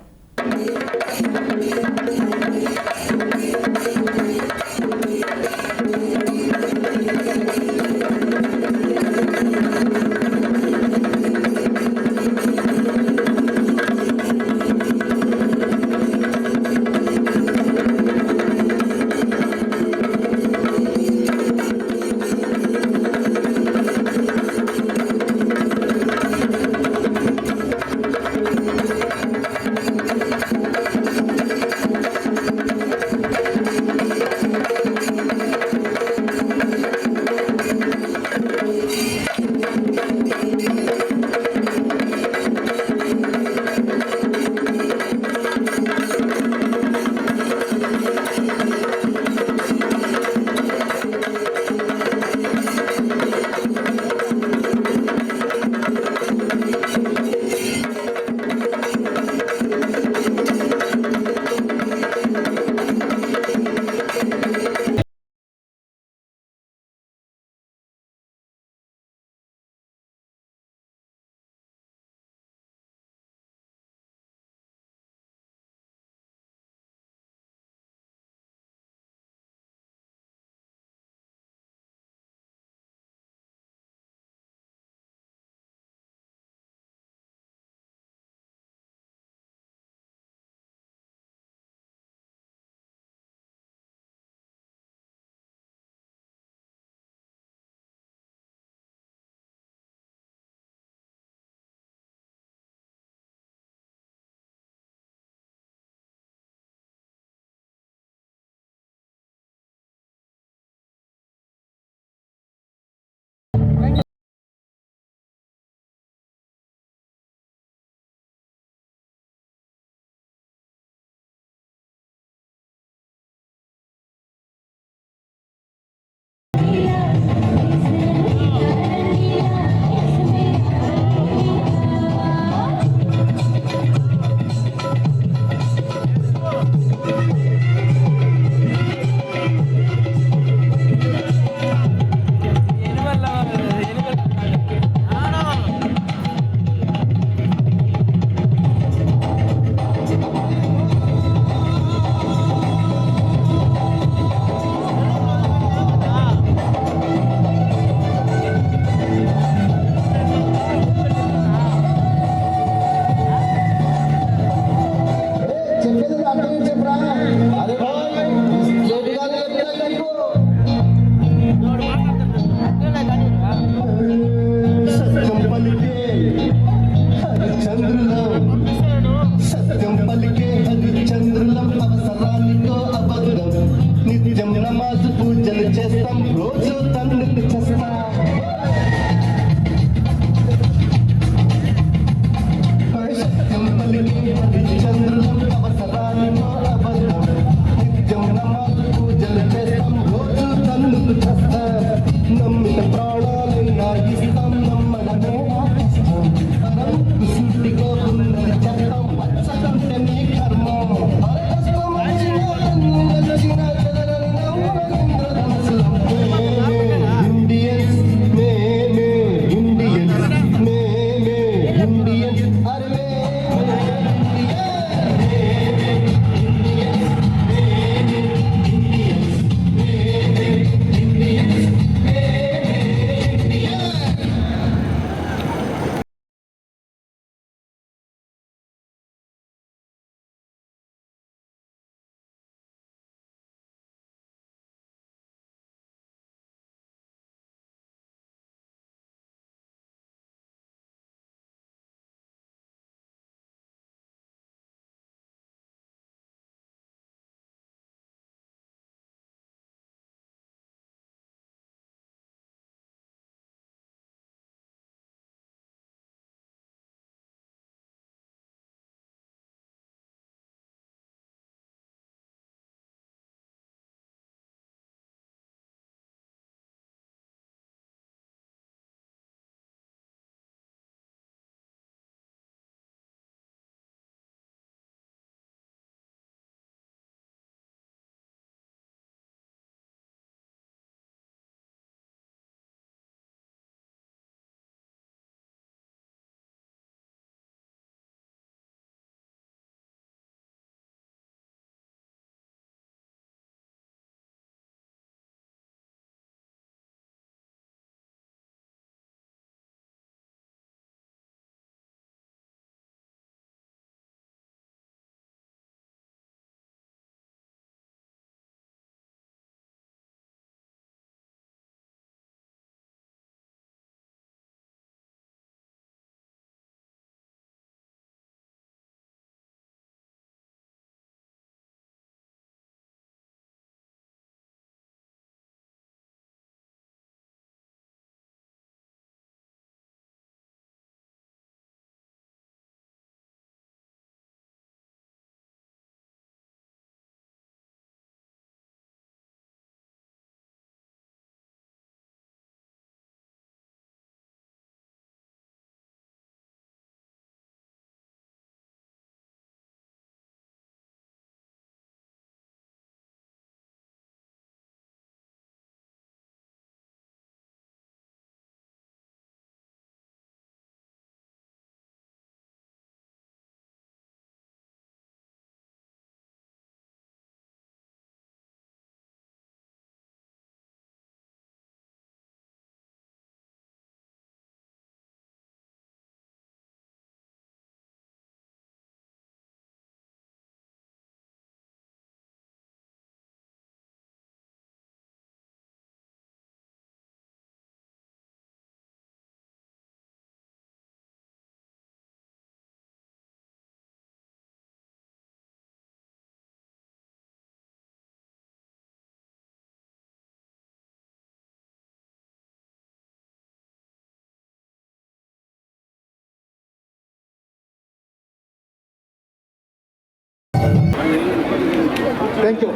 Thank you.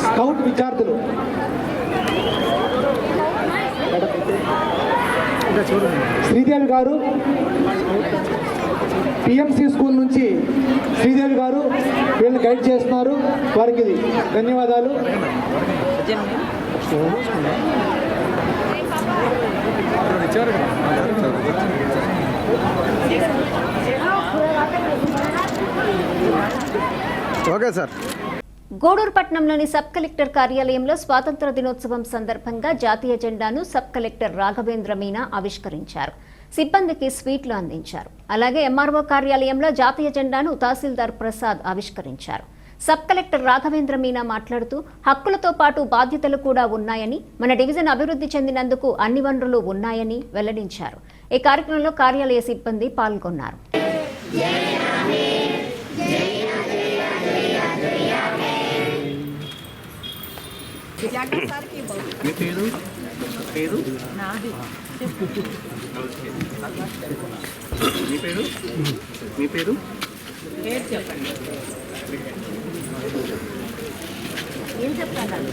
స్కౌట్ విద్యార్థులు శ్రీదేవి గారు పిఎంసి స్కూల్ నుంచి శ్రీదేవి గారు వీళ్ళని గైడ్ చేస్తున్నారు. వారికి ధన్యవాదాలు. Okay sir. గూడూరు పట్టణంలోని సబ్ కలెక్టర్ కార్యాలయంలో స్వాతంత్ర దినోత్సవం సందర్భంగా జాతీయ జెండాను సబ్ కలెక్టర్ రాఘవేంద్ర మీనా ఆవిష్కరించారు. సిబ్బందికి స్వీట్లు అందించారు. అలాగే ఎంఆర్ఓ కార్యాలయంలో జాతీయ జెండాను తహసీల్దార్ ప్రసాద్ ఆవిష్కరించారు. సబ్ కలెక్టర్ రాఘవేంద్ర మీనా మాట్లాడుతూ హక్కులతో పాటు బాధ్యతలు కూడా ఉన్నాయని, మన డివిజన్ అభివృద్ధి చెందినందుకు అన్ని వనరులు ఉన్నాయని వెల్లడించారు. ఈ కార్యక్రమంలో కార్యాలయ సిబ్బంది పాల్గొన్నారు. మీ పేరు చెప్పండి. ఏం చెప్తాను?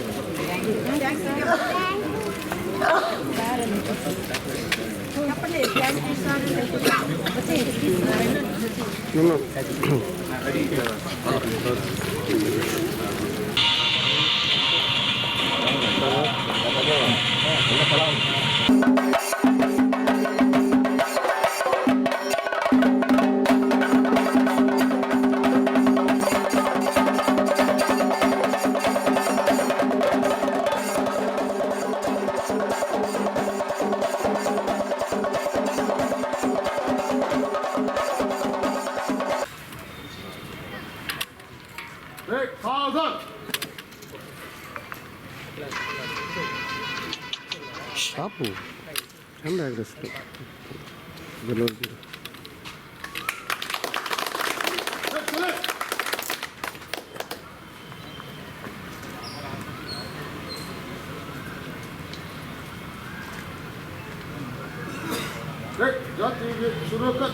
షాపు शुरू कर.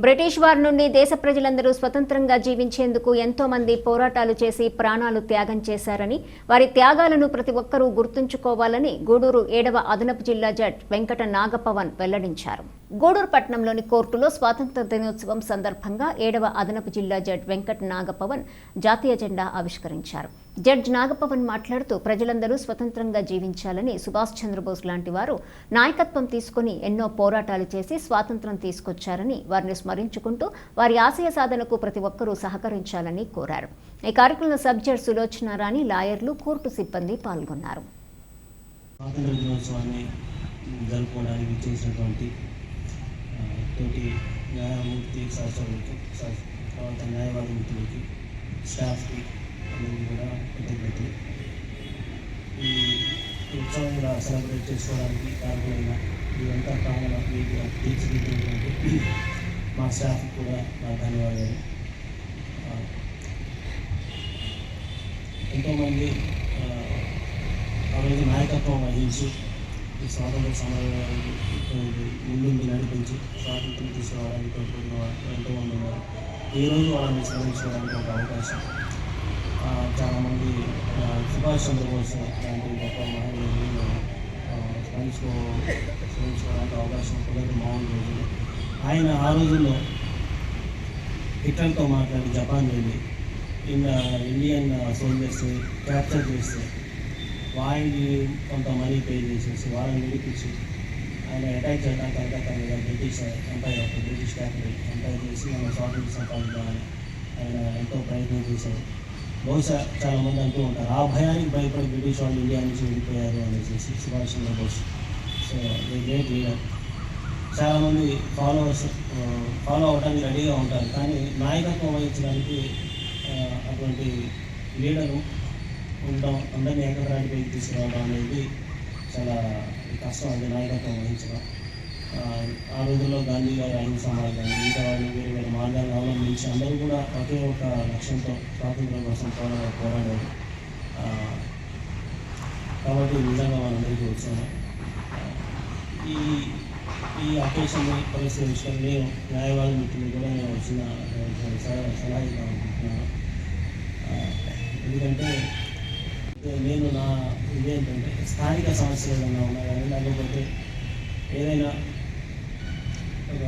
బ్రిటిష్ వారి నుండి దేశ ప్రజలందరూ స్వతంత్రంగా జీవించేందుకు ఎంతో మంది పోరాటాలు చేసి ప్రాణాలు త్యాగం చేశారని, వారి త్యాగాలను ప్రతి ఒక్కరూ గుర్తుంచుకోవాలని గూడూరు 7వ అదనపు జిల్లా జడ్జి వెంకట నాగపవన్ వెల్లడించారు. గూడూరు పట్టణంలోని కోర్టులో స్వాతంత్ర దినోత్సవం సందర్భంగా 7వ అదనపు జిల్లా జడ్జి వెంకట నాగపవన్ జాతీయ జెండా ఆవిష్కరించారు. జడ్జి నాగపవన్ మాట్లాడుతూ ప్రజలందరూ స్వతంత్రంగా జీవించాలని, సుభాష్ చంద్రబోస్ లాంటి వారు నాయకత్వం తీసుకుని ఎన్నో పోరాటాలు చేసి స్వాతంత్రం తీసుకొచ్చారని, వారిని స్మరించుకుంటూ వారి ఆశయ సాధనకు ప్రతి ఒక్కరూ సహకరించాలని కోరారు. ఈ కార్యక్రమంలో సబ్ జడ్జి సులోచన రాణి, లాయర్లు, కోర్టు సిబ్బంది పాల్గొన్నారు. స్వాతంత్ర దినోత్సవాన్ని జరుపుకోవడానికి చేసినటువంటి తోటి న్యాయమూర్తి శాస్త్రవేత్తలకి, తర్వాత న్యాయవాది మిత్రులకి, స్టాఫ్కి అందరికీ కూడా కృతజ్ఞతలు. ఈ ఉత్సవం కూడా సెలబ్రేట్ చేసుకోవడానికి కారణమైన ఇదంతా ప్రాంగణ మీడియా తీర్చిదిద్దినటువంటి మా స్టాఫ్కి కూడా నా ధన్యవాదాలు. ఎంతోమంది ఆ రోజు నాయకత్వం వహించి ఈ స్వాతంత్ర సమరానికి ముందుండి నడిపించి స్వాతంత్రం తీసుకురావడానికి తోడ్పడిన వారు ఎంతోమంది ఉన్నారు. ఈరోజు వాళ్ళని స్మరించుకోవడానికి ఒక అవకాశం. చాలామంది సుభాష్ చంద్రబోస్ లాంటి గొప్ప మహనీయులను స్మరించుకోవడానికి అవకాశం కుదరదు. మామూలు రోజులు ఆయన ఆ రోజుల్లో హిట్లర్తో మాట్లాడి జపాన్ వెళ్ళి ఇండియన్ సోల్జర్స్ క్యాప్చర్ చేస్తే వాళ్ళని కొంత మనీ పే చేసేసి వాళ్ళని విడిపించి ఆయన అటాక్ చేయడానికి కలకత్తా మీద బ్రిటిష్ ఎంపైర్ అప్పుడు బ్రిటిష్ క్యాపిటల్ ఎంపైర్ చేసి మనం స్వాతంత్రం సంపాదించాలని ఆయన ఎంతో ప్రయత్నం చేశారు. బహుశా చాలామంది అంటూ ఉంటారు ఆ భయానికి భయపడి బ్రిటిష్ వాళ్ళు ఇండియా నుంచి వెళ్ళిపోయారు అనేసి Subhash Chandrabose. So the great leader. చాలామంది ఫాలో అవ్వడానికి రెడీగా ఉంటారు, కానీ నాయకత్వం వహించడానికి అటువంటి లీడరు ఉండడం, అందరినీ ఏకగ్రాటిపైకి తీసుకురావడం అనేది చాలా కష్టం. అది నాయకత్వం వహించడం. ఆ రోజుల్లో గాంధీ గారు అహింసా మార్గాన్ని, మిగతా వాళ్ళు వేరే వేరే మార్గాలను అవలంబించి అందరూ కూడా ఒకే ఒక లక్ష్యంతో స్వాతంత్రం కోసం పోరాడారు. కాబట్టి నిజంగా మనందరికీ వచ్చాను. ఈ అకేషన్ని పరిశీలించుకొని నేను న్యాయవాద మిత్రులు కూడా నేను వచ్చిన సలహా ఇద్దామనుకుంటున్నాను. ఎందుకంటే నేను నా ఇదేంటంటే స్థానిక సమస్యలు ఏదైనా ఉన్నా కానీ, లేకపోతే ఏదైనా ఒక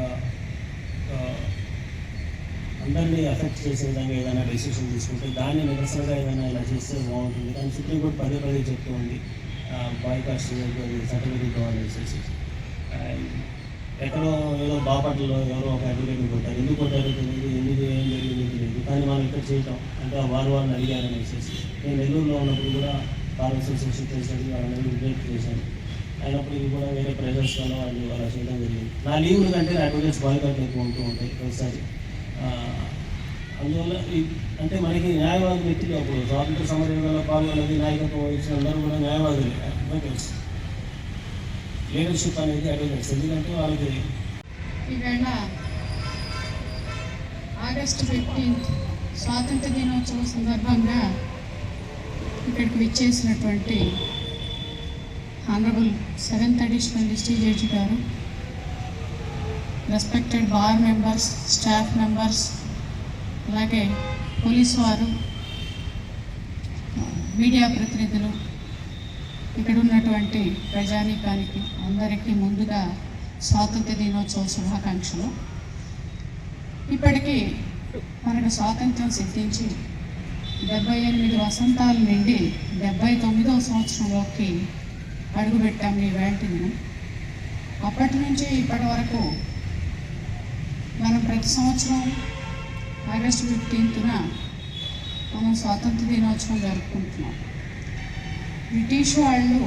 అందరినీ అఫెక్ట్ చేసే విధంగా ఏదైనా డెసిషన్ తీసుకుంటే దాన్ని నిరసనగా ఏదైనా ఇలా చేస్తే బాగుంటుంది. కానీ సుప్రీంకోర్టు పదే చెప్తూ ఉంది బాయ్కాట్ సర్టిఫికేట్ అనేసి. ఎక్కడో ఏదో బాపట్లలో ఎవరో ఒక అడ్వకేట్ని కొట్టారు, ఎందుకు కొట్టారో తెలియదు, ఎందుకు ఏం జరిగిందో తెలియదు, కానీ మనం ఇక్కడ చేయటం అంటే వాళ్ళని అడిగారని వేసేసి. నేను నెల్లూరులో ఉన్నప్పుడు కూడా బార్ అసోసియేషన్ చేశాడు, వాళ్ళని విజ్ఞప్తి చేశాను. అయినప్పటికీ కూడా వేరే ప్రెజర్స్ వల్ల వాళ్ళు అలా చేయడం జరిగింది. నా లీవుల కంటే నా అడ్వకేట్స్ బాయ్కాట్లు ఎక్కువ ఉంటూ ఉంటాయి ఒకసారి. అందువల్ల అంటే మనకి న్యాయవాద వ్యక్తులు అప్పుడు స్వాతంత్ర సమరంలో పాల్గొన్నది, నాయకత్వం వహించిన అందరూ కూడా న్యాయవాదులు, అడ్వకేట్స్. లీడర్షిప్ అనేది అడ్వకేట్స్, ఎందుకంటే వాళ్ళకి ఈవేళ ఆగస్టు 15 స్వాతంత్ర దినోత్సవం సందర్భంగా ఇక్కడికి విచ్చేసినటువంటి honourable 7th additional district judge గారు, respected bar members, staff members, అలాగే పోలీసు వారు, మీడియా ప్రతినిధులు, ఇక్కడ ఉన్నటువంటి ప్రజానీకానికి అందరికీ ముందుగా స్వాతంత్ర దినోత్సవ శుభాకాంక్షలు. ఇప్పటికీ మనకు స్వాతంత్రం సిద్ధించి 78 వసంతాల నుండి 79వ సంవత్సరంలోకి అడుగుపెట్టాము ఈ వేటిని. అప్పటి నుంచి ఇప్పటి వరకు మనం ప్రతి సంవత్సరం ఆగస్టు 15న మనం స్వాతంత్ర దినోత్సవం జరుపుకుంటున్నాం. బ్రిటిష్ వాళ్ళు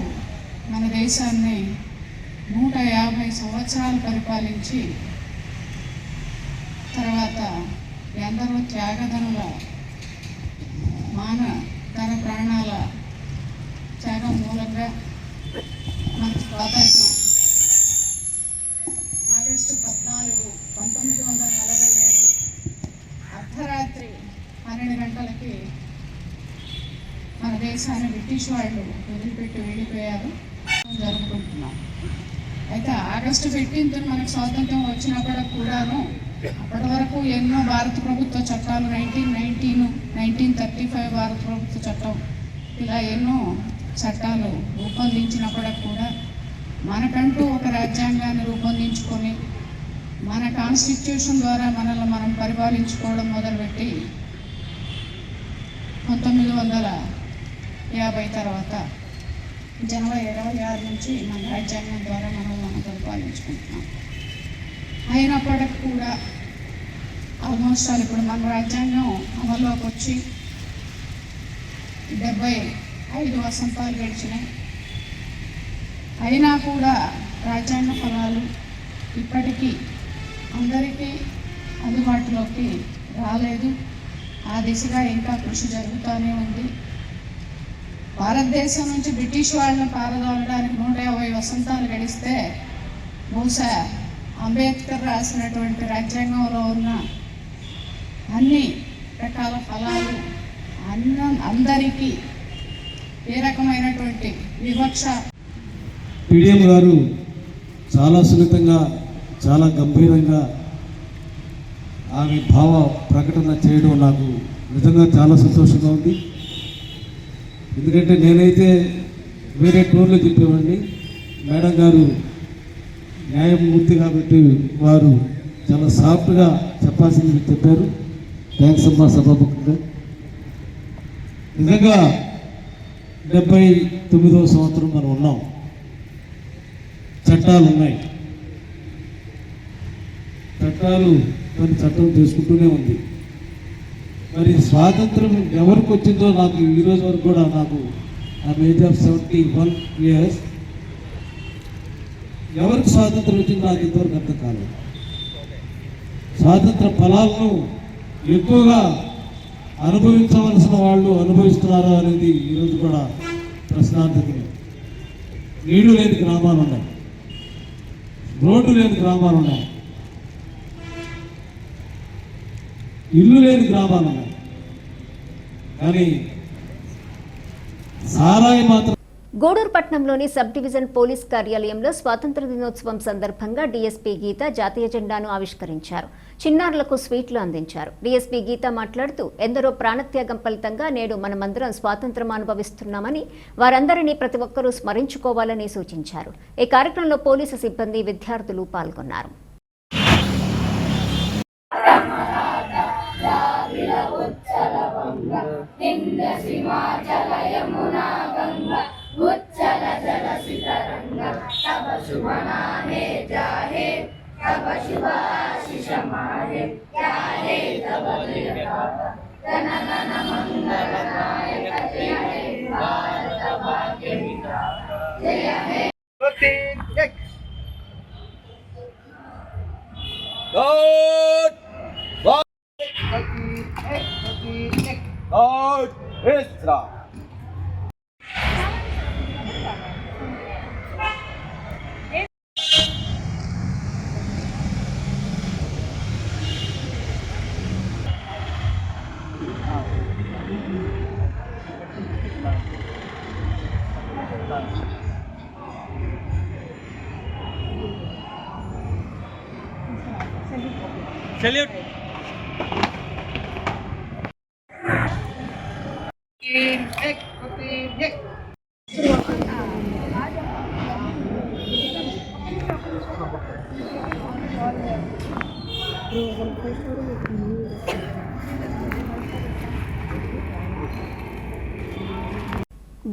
మన దేశాన్ని 150 సంవత్సరాలు పరిపాలించి తర్వాత ఎందరో త్యాగదనుల తన ప్రాణాల త్యాగం మూలంగా మన స్వాతంత్రం ఆగస్టు 14, 1947 అర్ధరాత్రి 12 గంటలకి మన దేశాన్ని బ్రిటిష్ వాళ్ళు వదిలిపెట్టి వెళ్ళిపోయారు, జరుపుకుంటున్నాం. అయితే ఆగస్టు 15 మనకు స్వాతంత్రం వచ్చినప్పటికి కూడాను అప్పటి వరకు ఎన్నో భారత ప్రభుత్వ చట్టాలు, 1919, 1935 భారత ప్రభుత్వ చట్టం, ఇలా ఎన్నో చట్టాలు రూపొందించినప్పటికి కూడా మనకంటూ ఒక రాజ్యాంగాన్ని రూపొందించుకొని మన కాన్స్టిట్యూషన్ ద్వారా మనల్ని మనం పరిపాలించుకోవడం మొదలుపెట్టి 1950 తర్వాత జనవరి 26 నుంచి మన రాజ్యాంగం ద్వారా మనం పరిపాలించుకుంటున్నాం. అయినప్పటికీ కూడా ఆల్మోస్ట్ ఇప్పుడు మన రాజ్యాంగం అమల్లోకి వచ్చి 75 వసంతాలు గడిచినాయి. అయినా కూడా రాజ్యాంగ ఫలాలు ఇప్పటికీ అందరికీ అందుబాటులోకి రాలేదు. ఆ దిశగా ఇంకా కృషి జరుగుతూనే ఉంది. భారతదేశం నుంచి బ్రిటిష్ వాళ్ళని పారదోలడానికి 150 వసంతాలు గడిస్తే బహుశా అంబేద్కర్ రాసినటువంటి రాజ్యాంగంలో ఉన్న అన్ని రకాల ఫలాలు అందరికీ ఏ రకమైనటువంటి వివక్ష. పీడిఎం గారు చాలా సున్నితంగా, చాలా గంభీరంగా ఆమె భావ ప్రకటన చేయడం నాకు నిజంగా చాలా సంతోషంగా ఉంది. ఎందుకంటే నేనైతే వేరే టూర్లో చెప్పేవాడిని, మేడం గారు న్యాయమూర్తి కాబట్టి వారు చాలా సాఫ్ట్గా చెప్పాల్సింది చెప్పారు. థ్యాంక్స్ అమ్మా సభాముఖంగా. నిజంగా 79వ సంవత్సరం మనం ఉన్నాం, చట్టాలు ఉన్నాయి, చట్టాలు కొన్ని చట్టం చేసుకుంటూనే ఉంది. మరి స్వాతంత్రం ఎవరికి వచ్చిందో నాకు ఈరోజు వరకు కూడా నాకు ఆ ఏజ్ ఆఫ్ 71 years ఎవరికి స్వాతంత్రం వచ్చింది నాకు ఇంతవరకు అర్థం కాలేదు. స్వాతంత్ర ఫలాలను ఎక్కువగా అనుభవించవలసిన వాళ్ళు అనుభవిస్తున్నారు అనేది ఈరోజు కూడా ప్రశ్నార్థకమే. నీళ్లు లేని గ్రామాలు ఉన్నాయి, రోడ్డు లేని గ్రామాలు ఉన్నాయి, ఇల్లు లేని గ్రామాలు ఉన్నాయి, కానీ సారాయి మాత్రం. గూడూరు పట్టణంలోని సబ్ డివిజన్ పోలీస్ కార్యాలయంలో స్వాతంత్ర దినోత్సవం సందర్భంగా డీఎస్పీ గీత జాతీయ జెండాను ఆవిష్కరించారు. చిన్నారులకు స్వీట్లు అందించారు. డీఎస్పీ గీత మాట్లాడుతూ ఎందరో ప్రాణత్యాగం ఫలితంగా నేడు మనమందరం స్వాతంత్ర్యం అనుభవిస్తున్నామని, వారందరినీ ప్రతి ఒక్కరూ స్మరించుకోవాలని సూచించారు. ఈ కార్యక్రమంలో పోలీసు సిబ్బంది, విద్యార్థులు పాల్గొన్నారు.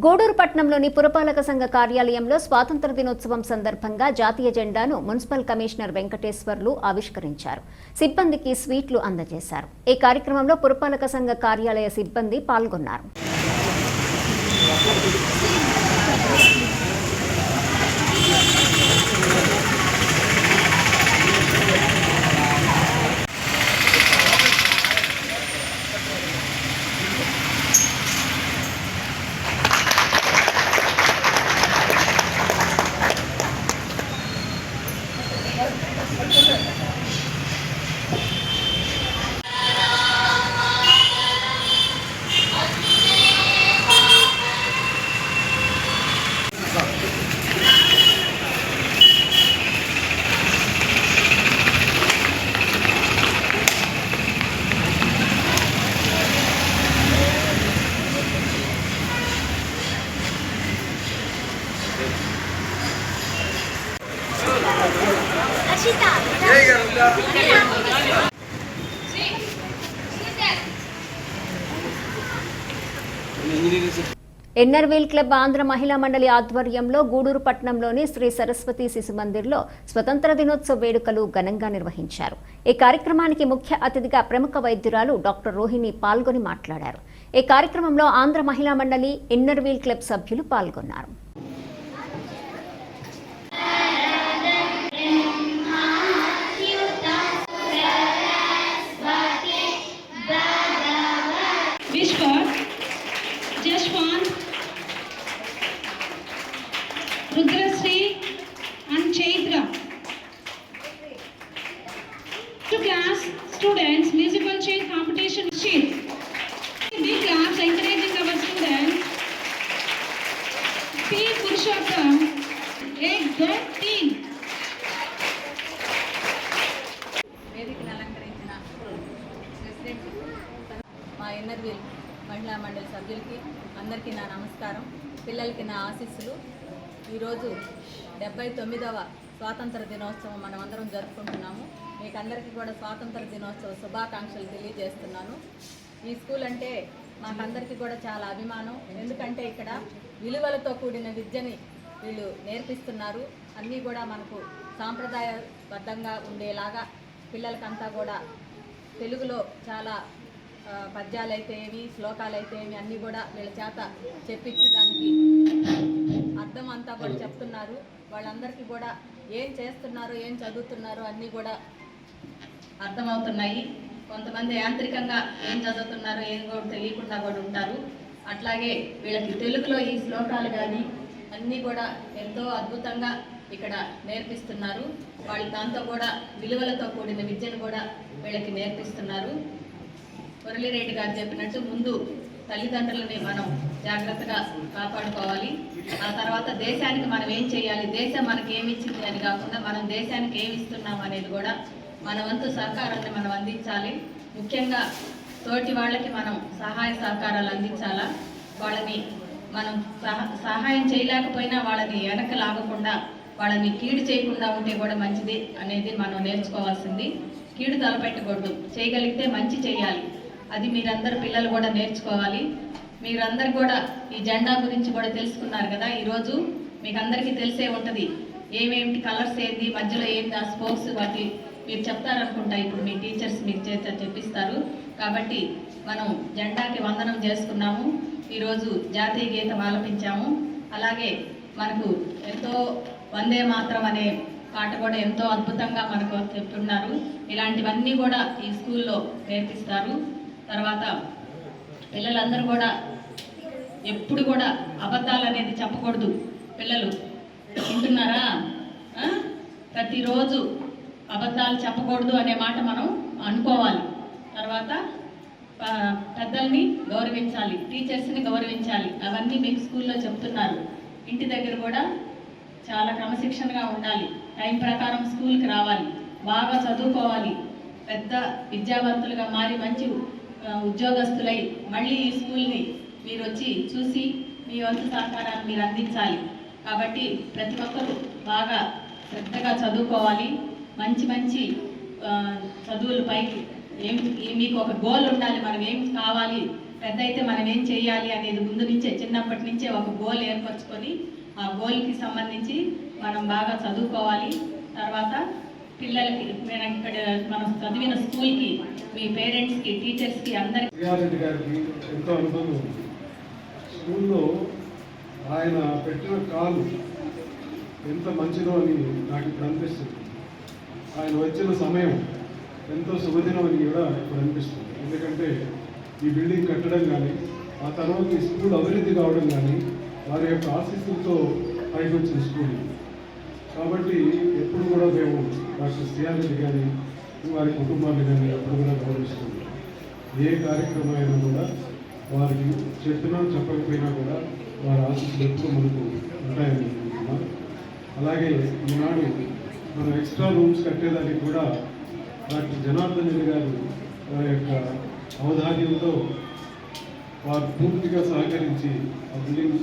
గూడూరు పట్టణంలోని పురపాలక సంఘ కార్యాలయంలో స్వాతంత్ర దినోత్సవం సందర్భంగా జాతీయ జెండాను మున్సిపల్ కమిషనర్ వెంకటేశ్వర్లు ఆవిష్కరించారు. సిబ్బందికి స్వీట్లు అందజేశారు. ఈ కార్యక్రమంలో పురపాలక సంఘ కార్యాలయ సిబ్బంది పాల్గొన్నారు. ఎన్ఆర్వీల్ క్లబ్ ఆంధ్ర మహిళా మండలి ఆధ్వర్యంలో గూడూరు పట్టణంలోని శ్రీ సరస్వతి శిశు మందిర్లో స్వతంత్ర దినోత్సవ వేడుకలు ఘనంగా నిర్వహించారు. ఈ కార్యక్రమానికి ముఖ్య అతిథిగా ప్రముఖ వైద్యురాలు డాక్టర్ రోహిణి పాల్గొని మాట్లాడారు. ఈ కార్యక్రమంలో ఆంధ్ర మహిళా మండలి ఎన్ఆర్వీల్ క్లబ్ సభ్యులు పాల్గొన్నారు. Rudrasri and Chaitra. To class students, musical chair competition sheet. Big claps encouraging our students. P. Purushottam, a good team. వేదికను అలంకరించిన ప్రెసిడెంట్ మా ఎన్ఆర్వీల్ మహిళా మండలి సభ్యులకి అందరికీ నా నమస్కారం, పిల్లలకి నా ఆశీస్సులు. ఈరోజు 79వ స్వాతంత్ర దినోత్సవం మనం అందరం జరుపుకుంటున్నాము. మీకు అందరికీ కూడా స్వాతంత్ర దినోత్సవ శుభాకాంక్షలు తెలియజేస్తున్నాను. ఈ స్కూల్ అంటే మాకందరికీ కూడా చాలా అభిమానం. ఎందుకంటే ఇక్కడ విలువలతో కూడిన విద్యని వీళ్ళు నేర్పిస్తున్నారు. అన్నీ కూడా మనకు సాంప్రదాయబద్ధంగా ఉండేలాగా పిల్లలకంతా కూడా తెలుగులో చాలా పద్యాలు అయితే ఏమి, శ్లోకాలు అయితే ఏమి అన్నీ కూడా వీళ్ళ చేత చెప్పించి దానికి అర్థం అంతా కూడా చెప్తున్నారు. వాళ్ళందరికీ కూడా ఏం చేస్తున్నారు, ఏం చదువుతున్నారు అన్నీ కూడా అర్థమవుతున్నాయి. కొంతమంది యాంత్రికంగా ఏం చదువుతున్నారో ఏం కూడా తెలియకుండా కూడా ఉంటారు. అట్లాగే వీళ్ళకి తెలుగులో ఈ శ్లోకాలు కానీ అన్నీ కూడా ఎంతో అద్భుతంగా ఇక్కడ నేర్పిస్తున్నారు. వాళ్ళు దాంతో కూడా విలువలతో కూడిన విద్యను కూడా వీళ్ళకి నేర్పిస్తున్నారు. మురళీరెడ్డి గారు చెప్పినట్టు ముందు తల్లిదండ్రులని మనం జాగ్రత్తగా కాపాడుకోవాలి. ఆ తర్వాత దేశానికి మనం ఏం చేయాలి, దేశం మనకి ఏమి ఇచ్చింది అని కాకుండా మనం దేశానికి ఏమి ఇస్తున్నాం అనేది కూడా మన వంతు సహకారాన్ని మనం అందించాలి. ముఖ్యంగా తోటి వాళ్ళకి మనం సహాయ సహకారాలు అందించాలా. వాళ్ళని మనం సహాయం చేయలేకపోయినా వాళ్ళని వెనక లాగకుండా వాళ్ళని కీడు చేయకుండా ఉంటే కూడా మంచిది అనేది మనం నేర్చుకోవాల్సింది. కీడు తలపెట్టకూడదు, చేయగలిగితే మంచి చేయాలి. అది మీరందరూ పిల్లలు కూడా నేర్చుకోవాలి. మీరందరూ కూడా ఈ జెండా గురించి కూడా తెలుసుకున్నారు కదా. ఈరోజు మీకు అందరికీ తెలిసే ఉంటుంది ఏమేమిటి కలర్స్ ఏంది, మధ్యలో ఏంది ఆ స్పోక్స్, వాటి మీరు చెప్తారనుకుంటా. ఇప్పుడు మీ టీచర్స్ మీకు చెప్పిస్తారు. కాబట్టి మనం జెండాకి వందనం చేసుకున్నాము. ఈరోజు జాతీయ గీతం ఆలపించాము. అలాగే మనకు ఎంతో వందే మాత్రం అనే పాట కూడా ఎంతో అద్భుతంగా మనకు చెప్తున్నారు. ఇలాంటివన్నీ కూడా ఈ స్కూల్లో నేర్పిస్తారు. తర్వాత పిల్లలందరూ కూడా ఎప్పుడు కూడా అబద్ధాలు అనేది చెప్పకూడదు. పిల్లలు వింటున్నారా? ప్రతిరోజు అబద్ధాలు చెప్పకూడదు అనే మాట మనం అనుకోవాలి. తర్వాత పెద్దల్ని గౌరవించాలి, టీచర్స్ని గౌరవించాలి. అవన్నీ మీకు స్కూల్లో చెప్తున్నారు. ఇంటి దగ్గర కూడా చాలా క్రమశిక్షణగా ఉండాలి. టైం ప్రకారం స్కూల్కి రావాలి, బాగా చదువుకోవాలి, పెద్ద విద్యావంతులుగా మారి మంచి ఉద్యోగస్తులై మళ్ళీ ఈ స్కూల్ని మీరు వచ్చి చూసి మీ వంతు సహకారాన్ని మీరు అందించాలి. కాబట్టి ప్రతి ఒక్కరూ బాగా శ్రద్ధగా చదువుకోవాలి. మంచి మంచి చదువుల పైకి మీకు ఒక గోల్ ఉండాలి. మనం ఏం కావాలి, పెద్ద అయితే మనం ఏం చేయాలి అనేది ముందు నుంచే చిన్నప్పటి నుంచే ఒక గోల్ ఏర్పరచుకొని ఆ గోల్కి సంబంధించి మనం బాగా చదువుకోవాలి. తర్వాత పిల్లలకి ఇక్కడ మనం చదివిన స్కూల్కి మీ పేరెంట్స్కి టీచర్స్కి అందరికీ శ్రీయారెడ్డి గారికి ఎంతో అనుభవం ఉంది. స్కూల్లో ఆయన పెట్టిన కాలు ఎంత మంచిదో అని నాకు ఇప్పుడు అనిపిస్తుంది. ఆయన వచ్చిన సమయం ఎంతో శుభదినం అని కూడా ఇప్పుడు అనిపిస్తుంది. ఎందుకంటే ఈ బిల్డింగ్ కట్టడం కానీ ఆ తర్వాత ఈ స్కూల్ అభివృద్ధి కావడం కానీ వారి యొక్క ఆశీస్సులతో పైకి వచ్చిన స్కూల్. కాబట్టి ఎప్పుడు కూడా మేము డాక్టర్ శ్రీయారెడ్డి గారి వారి కుటుంబాన్ని కానీ ఎప్పుడు కూడా గౌరవిస్తున్నాం. ఏ కార్యక్రమం అయినా కూడా వారికి చెప్పినా చెప్పకపోయినా కూడా వారి ఆశీస్సులు ఎప్పుడు మనకు ఉంటాయని అనుకుంటున్నాం. అలాగే ఈనాడు మనం ఎక్స్ట్రా రూమ్స్ కట్టేదానికి కూడా డాక్టర్ జనార్దన్ రెడ్డి గారు వారి యొక్క అవధాన్యంతో వారు పూర్తిగా సహకరించి ఆ బిల్డింగ్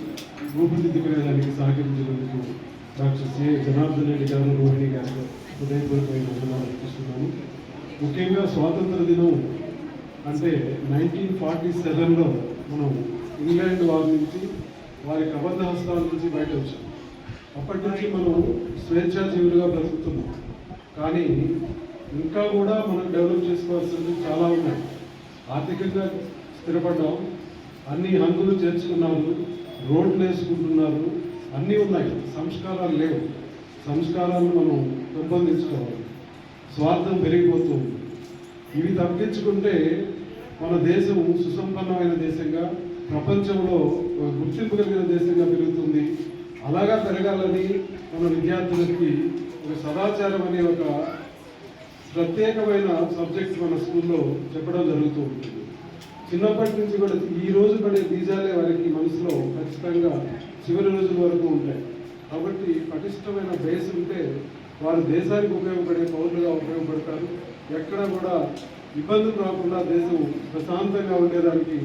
రూపుదిద్దుకునేదానికి సహకరించినందుకు డాక్టర్ సి జనార్దన్ రెడ్డి గారు, రోహిణి గారు హృదయపూర్వకమైన వందనాలు అర్పిస్తున్నాను. ముఖ్యంగా స్వాతంత్ర దినం అంటే 1947లో మనం ఇంగ్లాండ్ వారి నుంచి వారి కబంధ హస్తాల నుంచి బయట వచ్చాం. అప్పటి నుంచి మనం స్వేచ్ఛాజీవులుగా బ్రతుకుతున్నాం. కానీ ఇంకా కూడా మనం డెవలప్ చేసుకోవాల్సింది చాలా ఉన్నాయి. ఆర్థికంగా స్థిరపడ్డాం, అన్ని హంగులు చేర్చుకున్నారు, రోడ్లు వేసుకుంటున్నారు, అన్నీ ఉన్నాయి. సంస్కారాలు లేవు. సంస్కారాలను మనం పెంపొందించుకోవాలి. స్వార్థం పెరిగిపోతుంది. ఇవి తగ్గించుకుంటే మన దేశం సుసంపన్నమైన దేశంగా, ప్రపంచంలో గుర్తింపు కలిగిన దేశంగా పెరుగుతుంది. అలాగా పెరగాలని మన విద్యార్థులకి ఒక సదాచారం అనే ఒక ప్రత్యేకమైన సబ్జెక్ట్ మన స్కూల్లో చెప్పడం జరుగుతూ ఉంటుంది. చిన్నప్పటి నుంచి కూడా ఈ రోజు పడే బీజాలే వారికి మనసులో ఖచ్చితంగా చివరి రోజుల వరకు ఉంటాయి. కాబట్టి పటిష్టమైన బేస్ ఉంటే వారు దేశానికి ఉపయోగపడే పౌరులుగా ఉపయోగపడతారు. ఎక్కడ కూడా ఇబ్బందులు రాకుండా దేశం ప్రశాంతంగా ఉండేదానికి.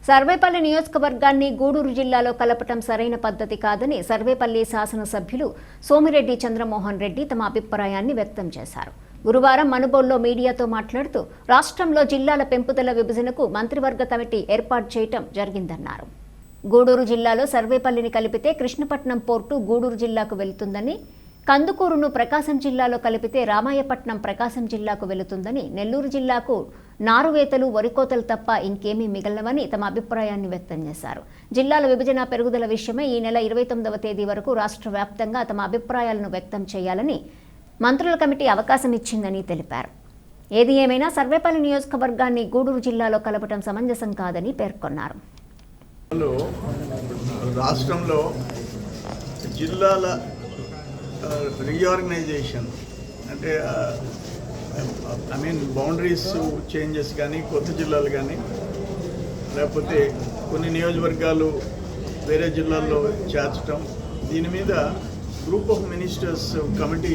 సర్వేపల్లి నియోజకవర్గాన్ని గూడూరు జిల్లాలో కలపటం సరైన పద్ధతి కాదని సర్వేపల్లి శాసనసభ్యులు సోమిరెడ్డి చంద్రమోహన్ రెడ్డి తమ అభిప్రాయాన్ని వ్యక్తం చేశారు. గురువారం మనుబోల్లో మీడియాతో మాట్లాడుతూ రాష్ట్రంలో జిల్లాల పెంపుదల విభజనకు మంత్రివర్గ కమిటీ ఏర్పాటు చేయటం జరిగిందన్నారు. గూడూరు జిల్లాలో సర్వేపల్లిని కలిపితే కృష్ణపట్నం పోర్టు గూడూరు జిల్లాకు వెళుతుందని, కందుకూరును ప్రకాశం జిల్లాలో కలిపితే రామాయపట్నం ప్రకాశం జిల్లాకు వెళుతుందని, నెల్లూరు జిల్లాకు నారువేతలు వరికోతలు తప్ప ఇంకేమీ మిగలవని తమ అభిప్రాయాన్ని వ్యక్తం చేశారు. జిల్లాల విభజన పెరుగుదల విషయమై ఈ నెల 29వ తేదీ వరకు రాష్ట్ర వ్యాప్తంగా తమ అభిప్రాయాలను వ్యక్తం చేయాలని మంత్రుల కమిటీ అవకాశం ఇచ్చిందని తెలిపారు. ఏది ఏమైనా సర్వేపల్లి నియోజకవర్గాన్ని గూడూరు జిల్లాలో కలపడం సమంజసం కాదని పేర్కొన్నారు. రాష్ట్రంలో జిల్లాల రీఆర్గనైజేషన్ అంటే బౌండరీస్ చేంజెస్ కానీ కొత్త జిల్లాలు కానీ లేకపోతే కొన్ని నియోజకవర్గాలు వేరే జిల్లాల్లో చేర్చడం, దీని మీద గ్రూప్ ఆఫ్ మినిస్టర్స్ కమిటీ